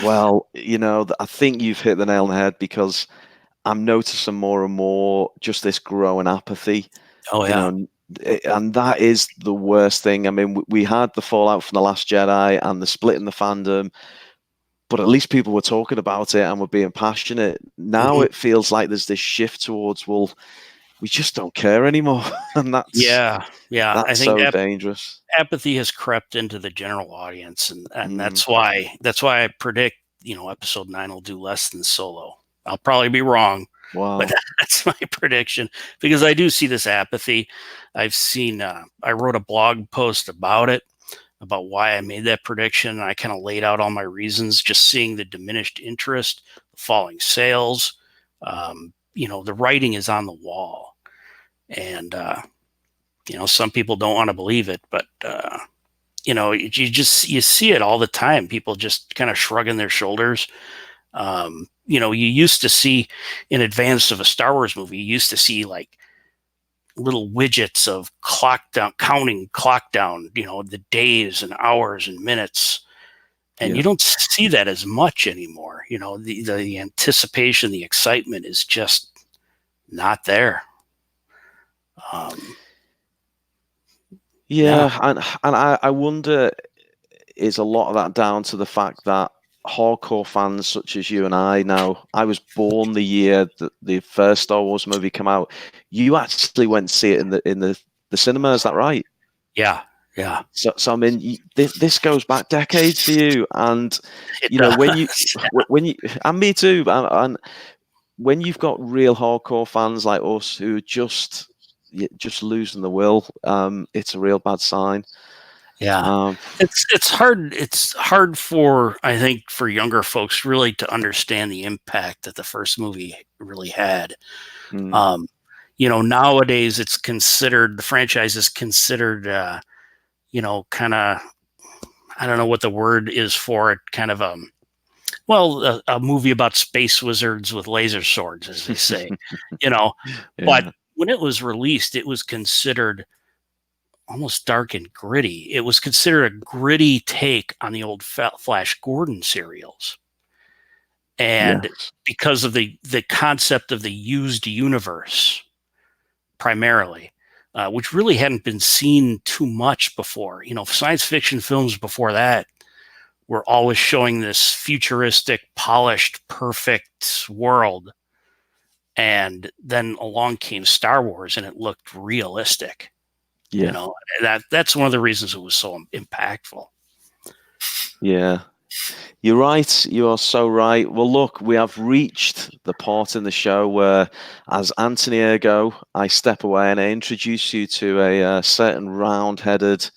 Well, I think you've hit the nail on the head, because I'm noticing more and more just this growing apathy. Oh, yeah. And that is the worst thing. I mean, we had the fallout from The Last Jedi and the split in the fandom, but at least people were talking about it and were being passionate. Now it feels like there's this shift towards, well, we just don't care anymore. And that's I think so dangerous. Apathy has crept into the general audience, and that's why I predict Episode 9 will do less than Solo. I'll probably be wrong. Wow. But that's my prediction, because I do see this apathy. I've seen, I wrote a blog post about it, about why I made that prediction. And I kind of laid out all my reasons, just seeing the diminished interest, the falling sales. The writing is on the wall. And, some people don't want to believe it, but, you see it all the time. People just kind of shrugging their shoulders. You used to see, in advance of a Star Wars movie, you used to see like little widgets of counting clock down, the days and hours and minutes. And you don't see that as much anymore. The anticipation, the excitement is just not there. And I wonder, is a lot of that down to the fact that hardcore fans such as you and I was born the year that the first Star Wars movie came out. You actually went to see it in the cinema, is that right? Yeah. So I mean, this goes back decades for you, and when you and me too, and when you've got real hardcore fans like us who are just losing the will, it's a real bad sign. Yeah, it's hard. It's hard for, I think, for younger folks really to understand the impact that the first movie really had. Nowadays the franchise is considered, kind of, I don't know what the word is for it, kind of a movie about space wizards with laser swords, as they say. But when it was released, it was considered almost dark and gritty. It was considered a gritty take on the old Flash Gordon serials. And because of the concept of the used universe, primarily, which really hadn't been seen too much before. Science fiction films before that were always showing this futuristic, polished, perfect world. And then along came Star Wars, and it looked realistic. That's one of the reasons it was so impactful. Yeah, you're right. You are so right. Well, look, we have reached the part in the show where, as Anthony Ergo, I step away and I introduce you to a certain round-headed,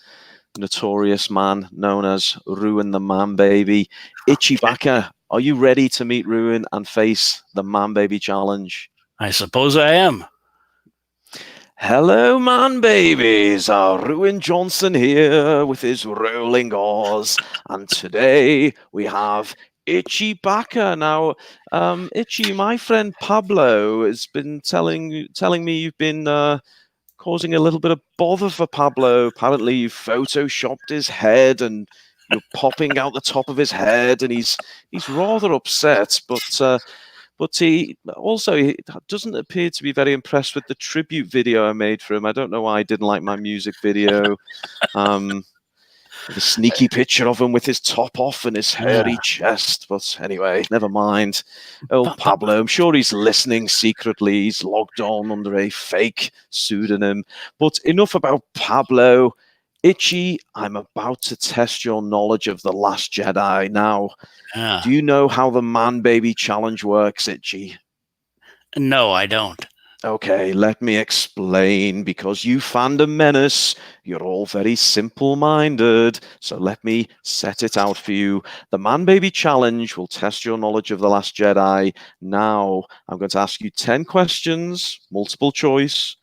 notorious man known as Ruin the Manbaby. Itchy Bacca, are you ready to meet Ruin and face the Manbaby challenge? I suppose I am. Hello, man babies. Ruin Johnson here with his rolling R's, and today we have Itchy Bacca. Now, Itchy, my friend Pablo has been telling me you've been causing a little bit of bother for Pablo. Apparently, you've photoshopped his head and you're popping out the top of his head, and he's rather upset, but he doesn't appear to be very impressed with the tribute video I made for him. I don't know why he didn't like my music video. With a sneaky picture of him with his top off and his hairy chest. But anyway, never mind. Old Pablo, I'm sure he's listening secretly. He's logged on under a fake pseudonym. But enough about Pablo. Itchy, I'm about to test your knowledge of The Last Jedi. Now, do you know how the Manbaby challenge works, Itchy? No, I don't. Okay, let me explain. Because you Fandom Menace, you're all very simple-minded. So let me set it out for you. The Manbaby challenge will test your knowledge of The Last Jedi. Now, I'm going to ask you 10 questions, multiple choice,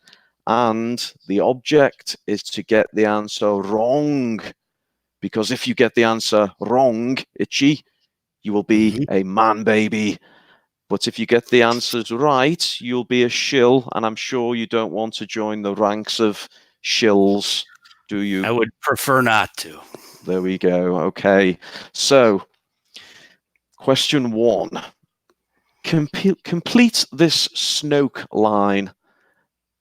and the object is to get the answer wrong. Because if you get the answer wrong, Itchy, you will be a Manbaby. But if you get the answers right, you'll be a shill, and I'm sure you don't want to join the ranks of shills, do you? I would prefer not to. There we go. Okay. So, question 1. Complete this Snoke line.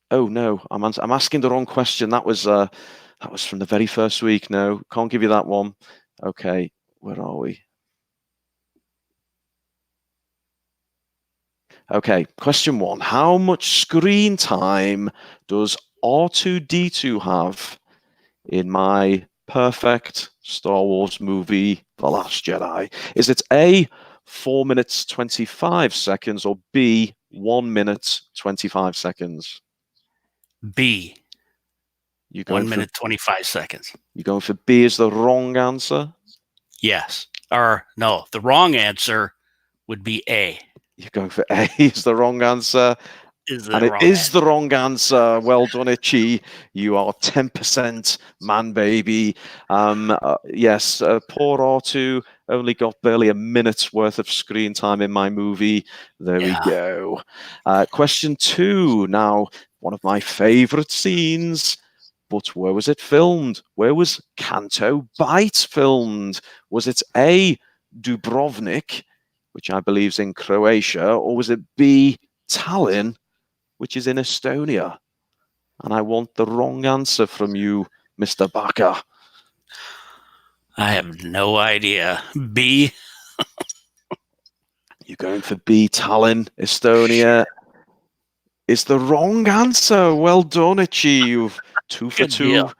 Oh no, I'm asking the wrong question. That was from the very first week. No, can't give you that one. Okay, where are we? Okay, question 1. How much screen time does R2-D2 have in my perfect Star Wars movie, The Last Jedi? Is it A, 4 minutes 25 seconds, or B, 1 minute 25 seconds? B, You going 1 minute 25 seconds. You going for B as the wrong answer? Yes. Or no, the wrong answer would be A. You're going for A is the wrong answer. And it is the wrong answer. Well done, Itchy. You are 10% Manbaby. Yes, poor R2 only got barely a minute's worth of screen time in my movie. There we go. Question 2. Now, one of my favorite scenes. But where was it filmed? Where was Canto Bight filmed? Was it A, Dubrovnik, which I believe is in Croatia, or was it B, Tallinn, which is in Estonia? And I want the wrong answer from you, Mr. Bacca. I have no idea. B. You're going for B, Tallinn, Estonia. Is the wrong answer. Well done, Itchy. You've 2 for 2. Deal.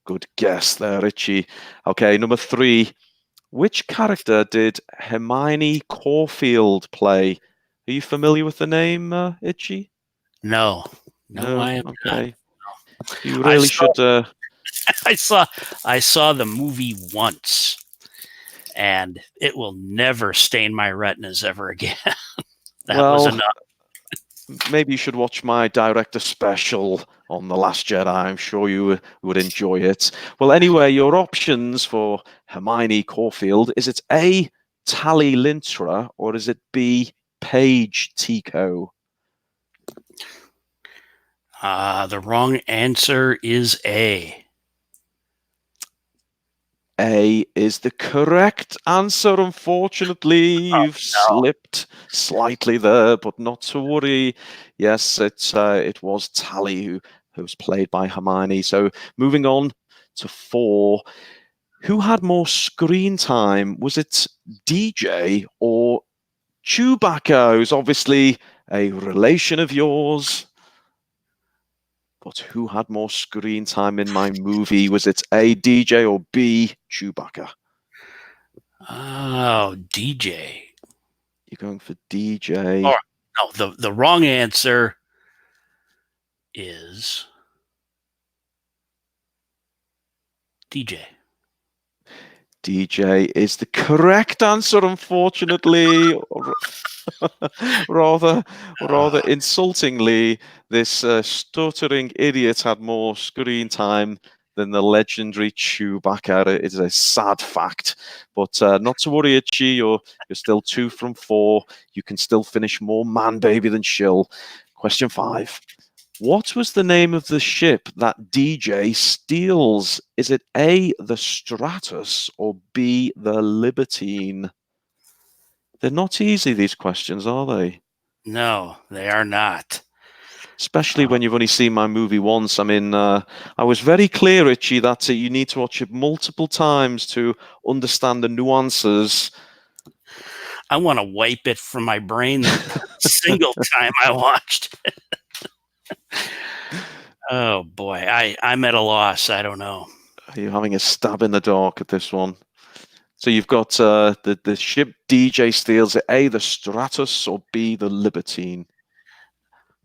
Good guess there, Itchy. Okay, number 3. Which character did Hermione Caulfield play? Are you familiar with the name, Itchy? No, I am okay. not. You really should. I saw the movie once, and it will never stain my retinas ever again. That was enough. Maybe you should watch my director special on The Last Jedi. I'm sure you would enjoy it. Well, anyway, your options for Hermione Caulfield, is it A, Tally Lintra, or is it B, Paige Tico? The wrong answer is A. A is the correct answer. Unfortunately, you've slipped slightly there, but not to worry. Yes, it was Tally who was played by Hermione. So moving on to 4. Who had more screen time? Was it DJ or Chewbacca, who's obviously a relation of yours? But who had more screen time in my movie? Was it A, DJ, or B, Chewbacca? Oh, DJ. You're going for DJ. Oh, no, the wrong answer is DJ. DJ is the correct answer, unfortunately. rather insultingly, this stuttering idiot had more screen time than the legendary Chewbacca. It is a sad fact, but not to worry, Itchy. You're still 2 from 4. You can still finish more Manbaby than Shill. Question 5. What was the name of the ship that DJ steals? Is it A, the Stratus, or B, the Libertine? They're not easy, these questions, are they? No, they are not. Especially when you've only seen my movie once. I mean, I was very clear, Itchy, that you need to watch it multiple times to understand the nuances. I want to wipe it from my brain the single time I watched it. Oh boy, I'm at a loss. I don't know. Are you having a stab in the dark at this one? So you've got the ship DJ steals it, A, the Stratus, or B, the Libertine?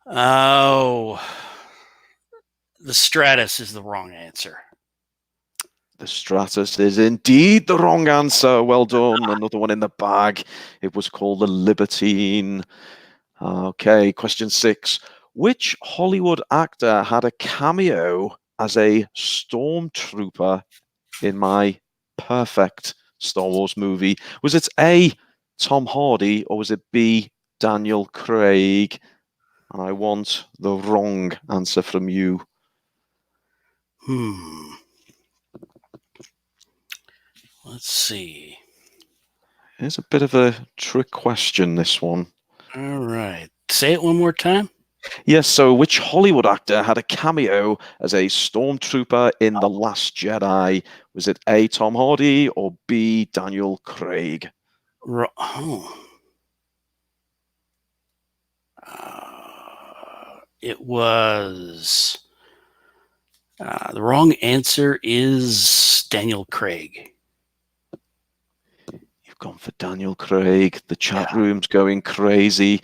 Oh, the Stratus is the wrong answer. The Stratus is indeed the wrong answer. Well done. Another one in the bag. It was called the Libertine. Okay, question 6. Which Hollywood actor had a cameo as a stormtrooper in my perfect Star Wars movie? Was it A, Tom Hardy, or was it B, Daniel Craig? And I want the wrong answer from you. Let's see. It's a bit of a trick question, this one. All right. Say it one more time. Yes, so which Hollywood actor had a cameo as a stormtrooper in The Last Jedi? Was it A, Tom Hardy, or B, Daniel Craig? It was... the wrong answer is Daniel Craig. You've gone for Daniel Craig. The chat room's going crazy.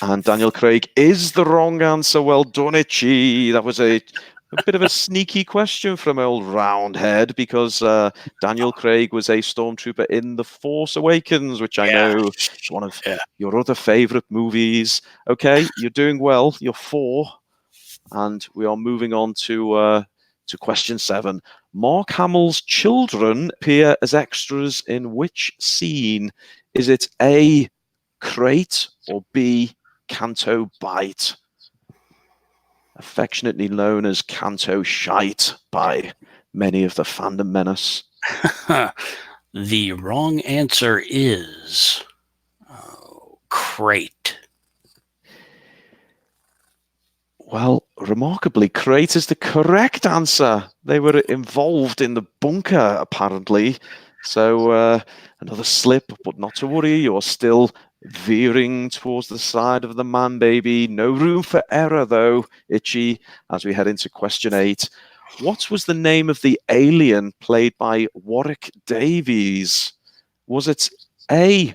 And Daniel Craig is the wrong answer. Well done, Itchy. That was a bit of a sneaky question from old Roundhead, because Daniel Craig was a stormtrooper in The Force Awakens, which I know is one of your other favorite movies. Okay, you're doing well. You're 4. And we are moving on to question 7. Mark Hamill's children appear as extras in which scene? Is it A, Crate, or B, Canto Bite? Affectionately known as Canto Shite by many of the Fandom Menace. The wrong answer is Crate. Well, remarkably, Crate is the correct answer. They were involved in the bunker, apparently. So another slip, but not to worry. You're still veering towards the side of the Manbaby. No room for error, though, Itchy, as we head into question 8. What was the name of the alien played by Warwick Davies? Was it A,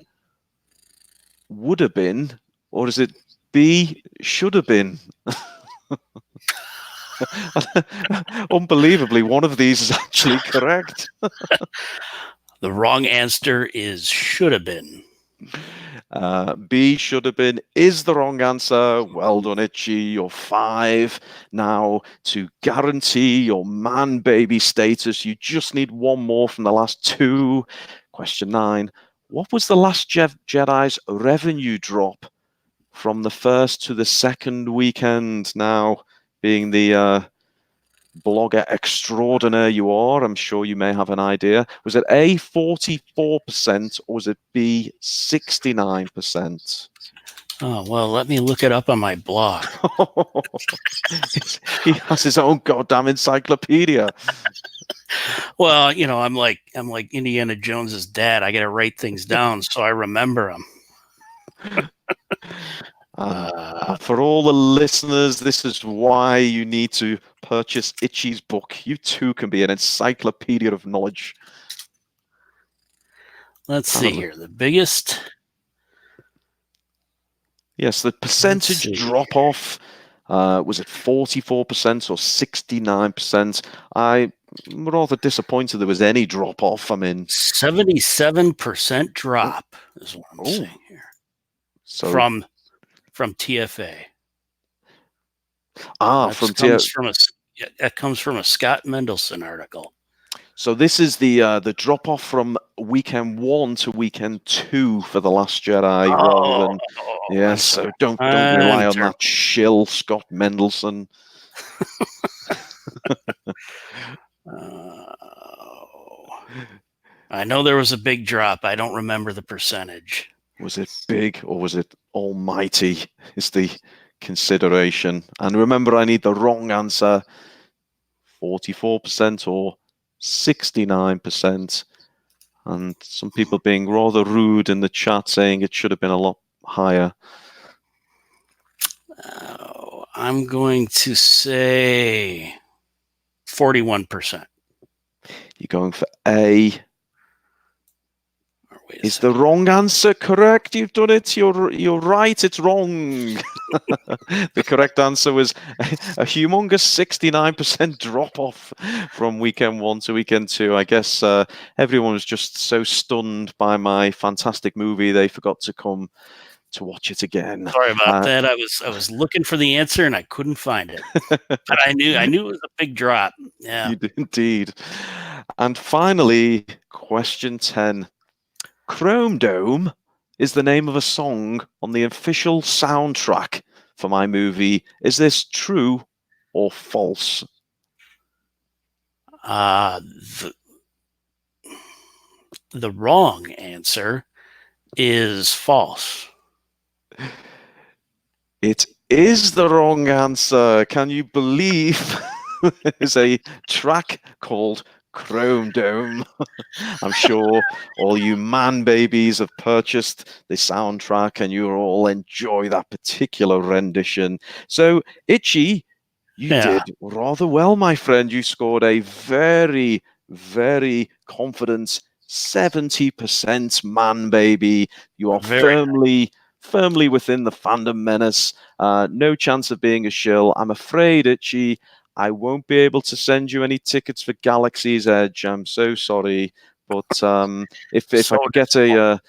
would have been, or is it B, should have been? Unbelievably, one of these is actually correct. The wrong answer is should have been. B, should have been, is the wrong answer. Well done, Itchy. You're 5. Now, to guarantee your Manbaby status, you just need one more from the last 2. Question 9. What was the Last Jedi's revenue drop from the first to the second weekend? Now, being the blogger extraordinaire you are, I'm sure you may have an idea. Was it A, 44%, or was it B, 69%? Oh, well, let me look it up on my blog. He has his own goddamn encyclopedia. Well, you know, I'm like Indiana Jones's dad. I got to write things down so I remember them. For all the listeners, this is why you need to purchase Itchy's book. You too can be an encyclopedia of knowledge. Let's see here. The biggest... Yes, the percentage drop-off, was it 44% or 69%? rather disappointed there was any drop off. I mean, 77% drop is what I'm saying here. So from TFA. That comes from a Scott Mendelson article. So this is the drop off from weekend 1 to weekend 2 for The Last Jedi, rather than yes. So don't rely on that shill Scott Mendelson. I know there was a big drop. I don't remember the percentage. Was it big or was it almighty? Is the consideration. And remember, I need the wrong answer. 44% or 69%. And some people being rather rude in the chat, saying it should have been a lot higher. I'm going to say 41%. You're going for A. Is the wrong answer correct? You've done it. You're right. It's wrong. The correct answer was a humongous 69% drop off from weekend 1 to weekend 2. I guess everyone was just so stunned by my fantastic movie they forgot to come to watch it again. Sorry about that. I was looking for the answer and I couldn't find it. But I knew it was a big drop. Yeah. You did indeed. And finally, question 10. Chrome Dome is the name of a song on the official soundtrack for my movie. Is this true or false? The wrong answer is false. It is the wrong answer. Can you believe there's a track called Chrome Dome? I'm sure all you Manbabies have purchased the soundtrack and you all enjoy that particular rendition. So, Itchy, you did rather well, my friend. You scored a very, very confident 70% Manbaby. You are firmly within the Fandom Menace. No chance of being a shill. I'm afraid, Itchy, I won't be able to send you any tickets for Galaxy's Edge. I'm so sorry, but if I could get a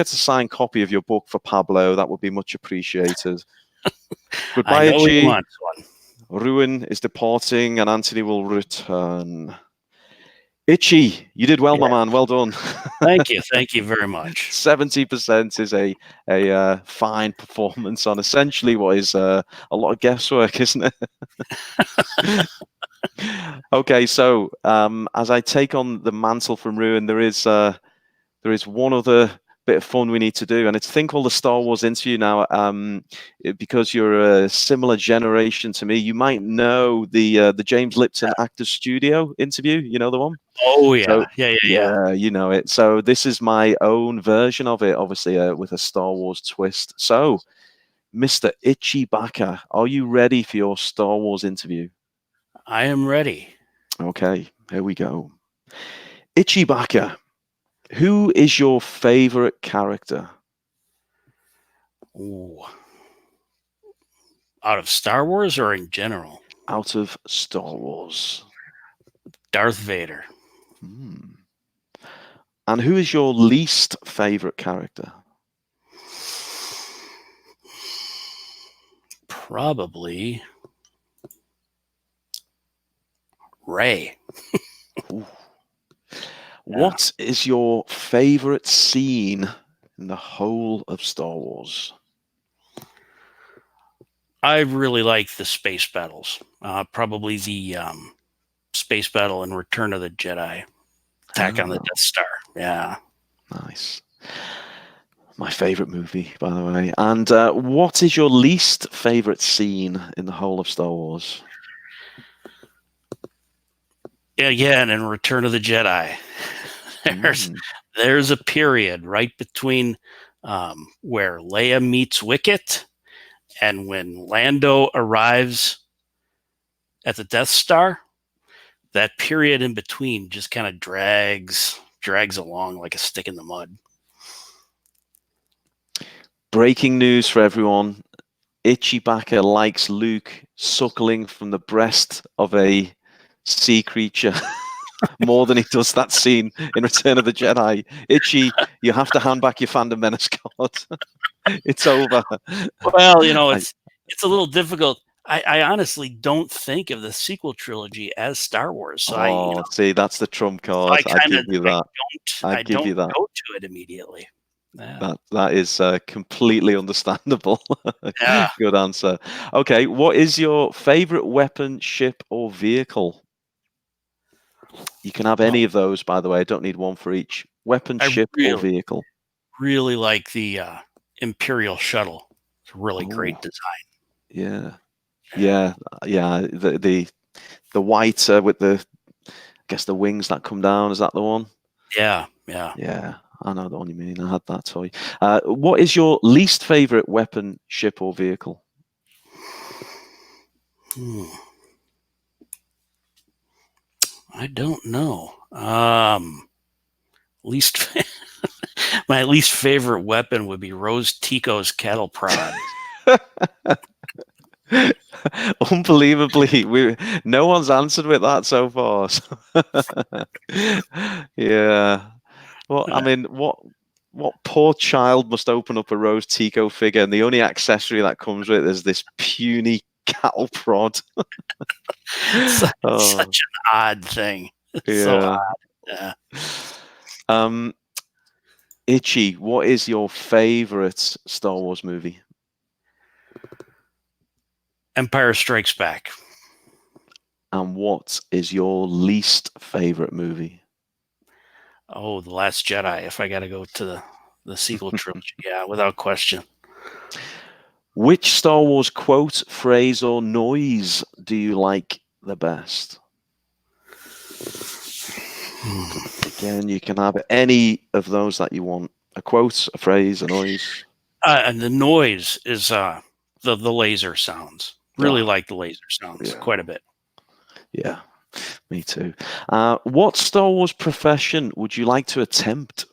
signed copy of your book for Pablo, that would be much appreciated. Goodbye, Itchy. Ruin is departing, and Anthony will return. Itchy, you did well, my man. Well done. Thank you very much. 70% is a fine performance on essentially what is a lot of guesswork, isn't it? Okay, so as I take on the mantle from Ruin, there is one other bit of fun we need to do, and it's a thing called the Star Wars interview. Now, because you're a similar generation to me, you might know the James Lipton Actors Studio interview. You know the one? Oh yeah, so, yeah. You know it. So this is my own version of it, obviously with a Star Wars twist. So, Mr. Itchy Bacca, are you ready for your Star Wars interview? I am ready. Okay, here we go. Itchy Bacca, who is your favorite character? Ooh. Out of Star Wars or in general? Out of Star Wars. Darth Vader. And who is your least favorite character? Probably Rey. What is your favorite scene in the whole of Star Wars? I really like the space battles. Probably the space battle in Return of the Jedi. Attack on the Death Star. Yeah. Nice. My favorite movie, by the way. And what is your least favorite scene in the whole of Star Wars? Again, in Return of the Jedi, there's a period right between where Leia meets Wicket and when Lando arrives at the Death Star. That period in between just kind of drags along like a stick in the mud. Breaking news for everyone. Itchy Bacca likes Luke suckling from the breast of a sea creature. more than he does that scene in Return of the Jedi. Itchy, you have to hand back your Fandom Menace card. It's over. Well, it's a little difficult. I honestly don't think of the sequel trilogy as Star Wars, so see, that's the trump card. I I kind give of you that. I I give don't you that. go to it immediately. Yeah. That is completely understandable. Yeah. Good answer. Okay, what is your favorite weapon, ship, or vehicle? You can have any of those, by the way. I don't need one for each. Weapon, I ship, or really, vehicle. really like the Imperial shuttle. It's a really great Oh, design. yeah. The white with the, I guess the wings that come down. Is that the one? Yeah. Yeah, I know the one you mean. I had that toy. What is your least favorite weapon, ship, or vehicle? I don't know. Least my least favorite weapon would be Rose Tico's cattle prod. Unbelievably, no one's answered with that so far. Yeah. Well, I mean, what poor child must open up a Rose Tico figure, and the only accessory that comes with it is this puny cattle prod. Such Oh, an odd thing. So yeah. odd. Yeah. Itchy, what is your favorite Star Wars movie? Empire Strikes Back. And what is your least favorite movie? Oh, The Last Jedi. If I got to go to the sequel trilogy, yeah, without question. Which Star Wars quote, phrase, or noise do you like the best? Again, you can have any of those that you want. A quote, a phrase, a noise. And the noise is the laser sounds. Really like the laser sounds quite a bit. Yeah, me too. What Star Wars profession would you like to attempt?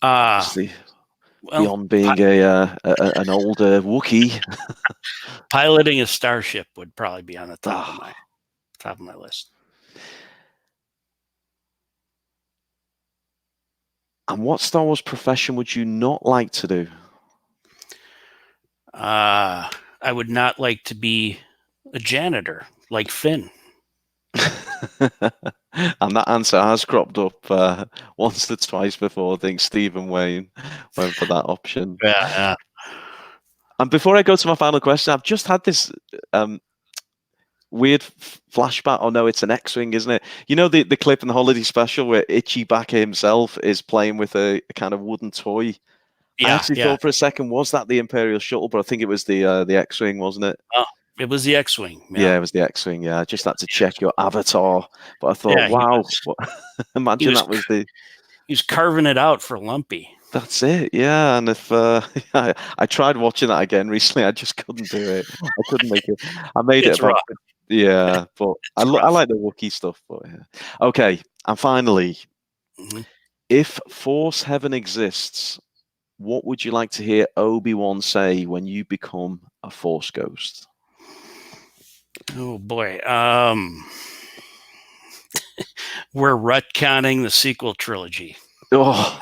Obviously, beyond being an older Wookiee. Piloting a starship would probably be on the top of my list. And what Star Wars profession would you not like to do? I would not like to be a janitor like Finn. And that answer has cropped up once or twice before. I think Stephen Wayne went for that option. Yeah. And before I go to my final question, I've just had this weird flashback. Oh no, it's an X-wing, isn't it? You know the clip in the holiday special where Itchy Bacca himself is playing with a kind of wooden toy. I actually thought for a second, was that the Imperial shuttle? But I think it was the X-wing, wasn't it? Oh, it was the X-wing. Yeah, it was the X-wing. Yeah, I just had to check your avatar, but I thought, wow, imagine that was the. He was carving it out for Lumpy. That's it, yeah. And if I tried watching that again recently, I just couldn't do it. I couldn't make it. I made it about, yeah, but I like the Wookiee stuff. But yeah. Okay, and finally, if Force Heaven exists, what would you like to hear Obi-Wan say when you become a Force ghost? Oh boy, we're retconning the sequel trilogy. Oh.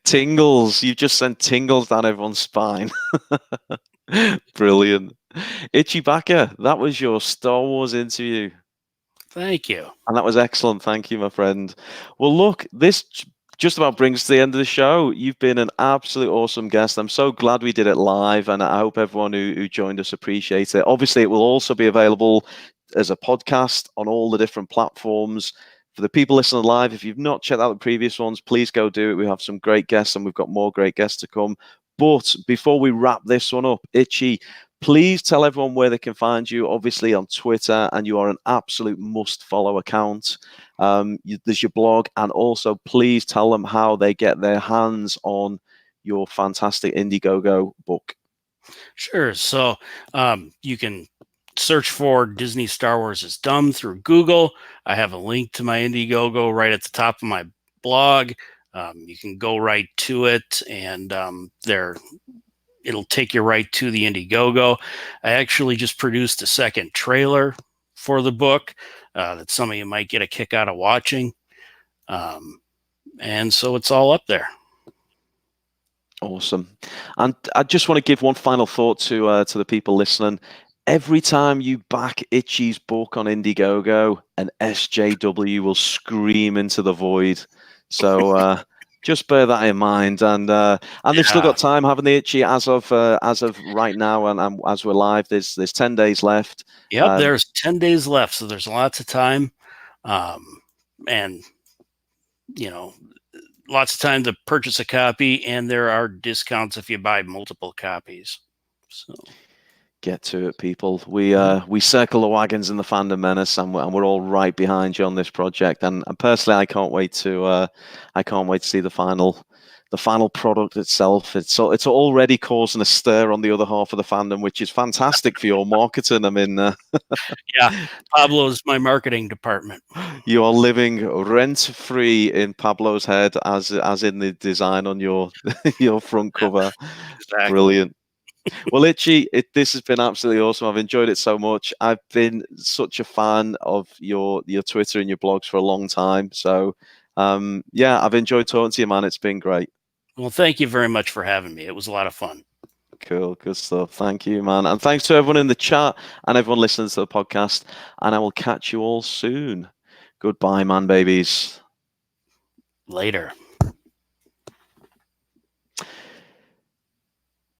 Tingles. You just sent tingles down everyone's spine. Brilliant. Itchy Bacca, that was your Star Wars interview. Thank you. And that was excellent. Thank you, my friend. Well, look, this just about brings us to the end of the show. You've been an absolute awesome guest. I'm so glad we did it live, and I hope everyone who joined us appreciates it. Obviously, it will also be available as a podcast on all the different platforms. For the people listening live, if you've not checked out the previous ones, please go do it. We have some great guests, and we've got more great guests to come. But before we wrap this one up, Itchy, please tell everyone where they can find you, obviously on Twitter, and you are an absolute must-follow account. There's your blog, and also please tell them how they get their hands on your fantastic Indiegogo book. Sure. So you can search for Disney Star Wars is Dumb through Google. I have a link to my Indiegogo right at the top of my blog. You can go right to it, and it'll take you right to the Indiegogo. I actually just produced a second trailer for the book that some of you might get a kick out of watching. And so it's all up there. Awesome. And I just want to give one final thought to the people listening. Every time you back Itchy's book on Indiegogo, an SJW will scream into the void. So just bear that in mind. And they've still got time, haven't they, Itchy? As of right now, and as we're live, there's 10 days left. Yep, there's 10 days left, so there's lots of time, and lots of time to purchase a copy, and there are discounts if you buy multiple copies. So get to it, people. We circle the wagons in the Fandom Menace, and we're all right behind you on this project. And personally, I can't wait to see the final product itself. It's already causing a stir on the other half of the fandom, which is fantastic for your marketing. I mean, yeah, Pablo's my marketing department. You are living rent-free in Pablo's head, as in the design on your your front cover. Exactly. Brilliant. Well, Itchy, this has been absolutely awesome. I've enjoyed it so much. I've been such a fan of your Twitter and your blogs for a long time. So, yeah, I've enjoyed talking to you, man. It's been great. Well, thank you very much for having me. It was a lot of fun. Cool, good stuff. Thank you, man. And thanks to everyone in the chat and everyone listening to the podcast. And I will catch you all soon. Goodbye, man babies. Later.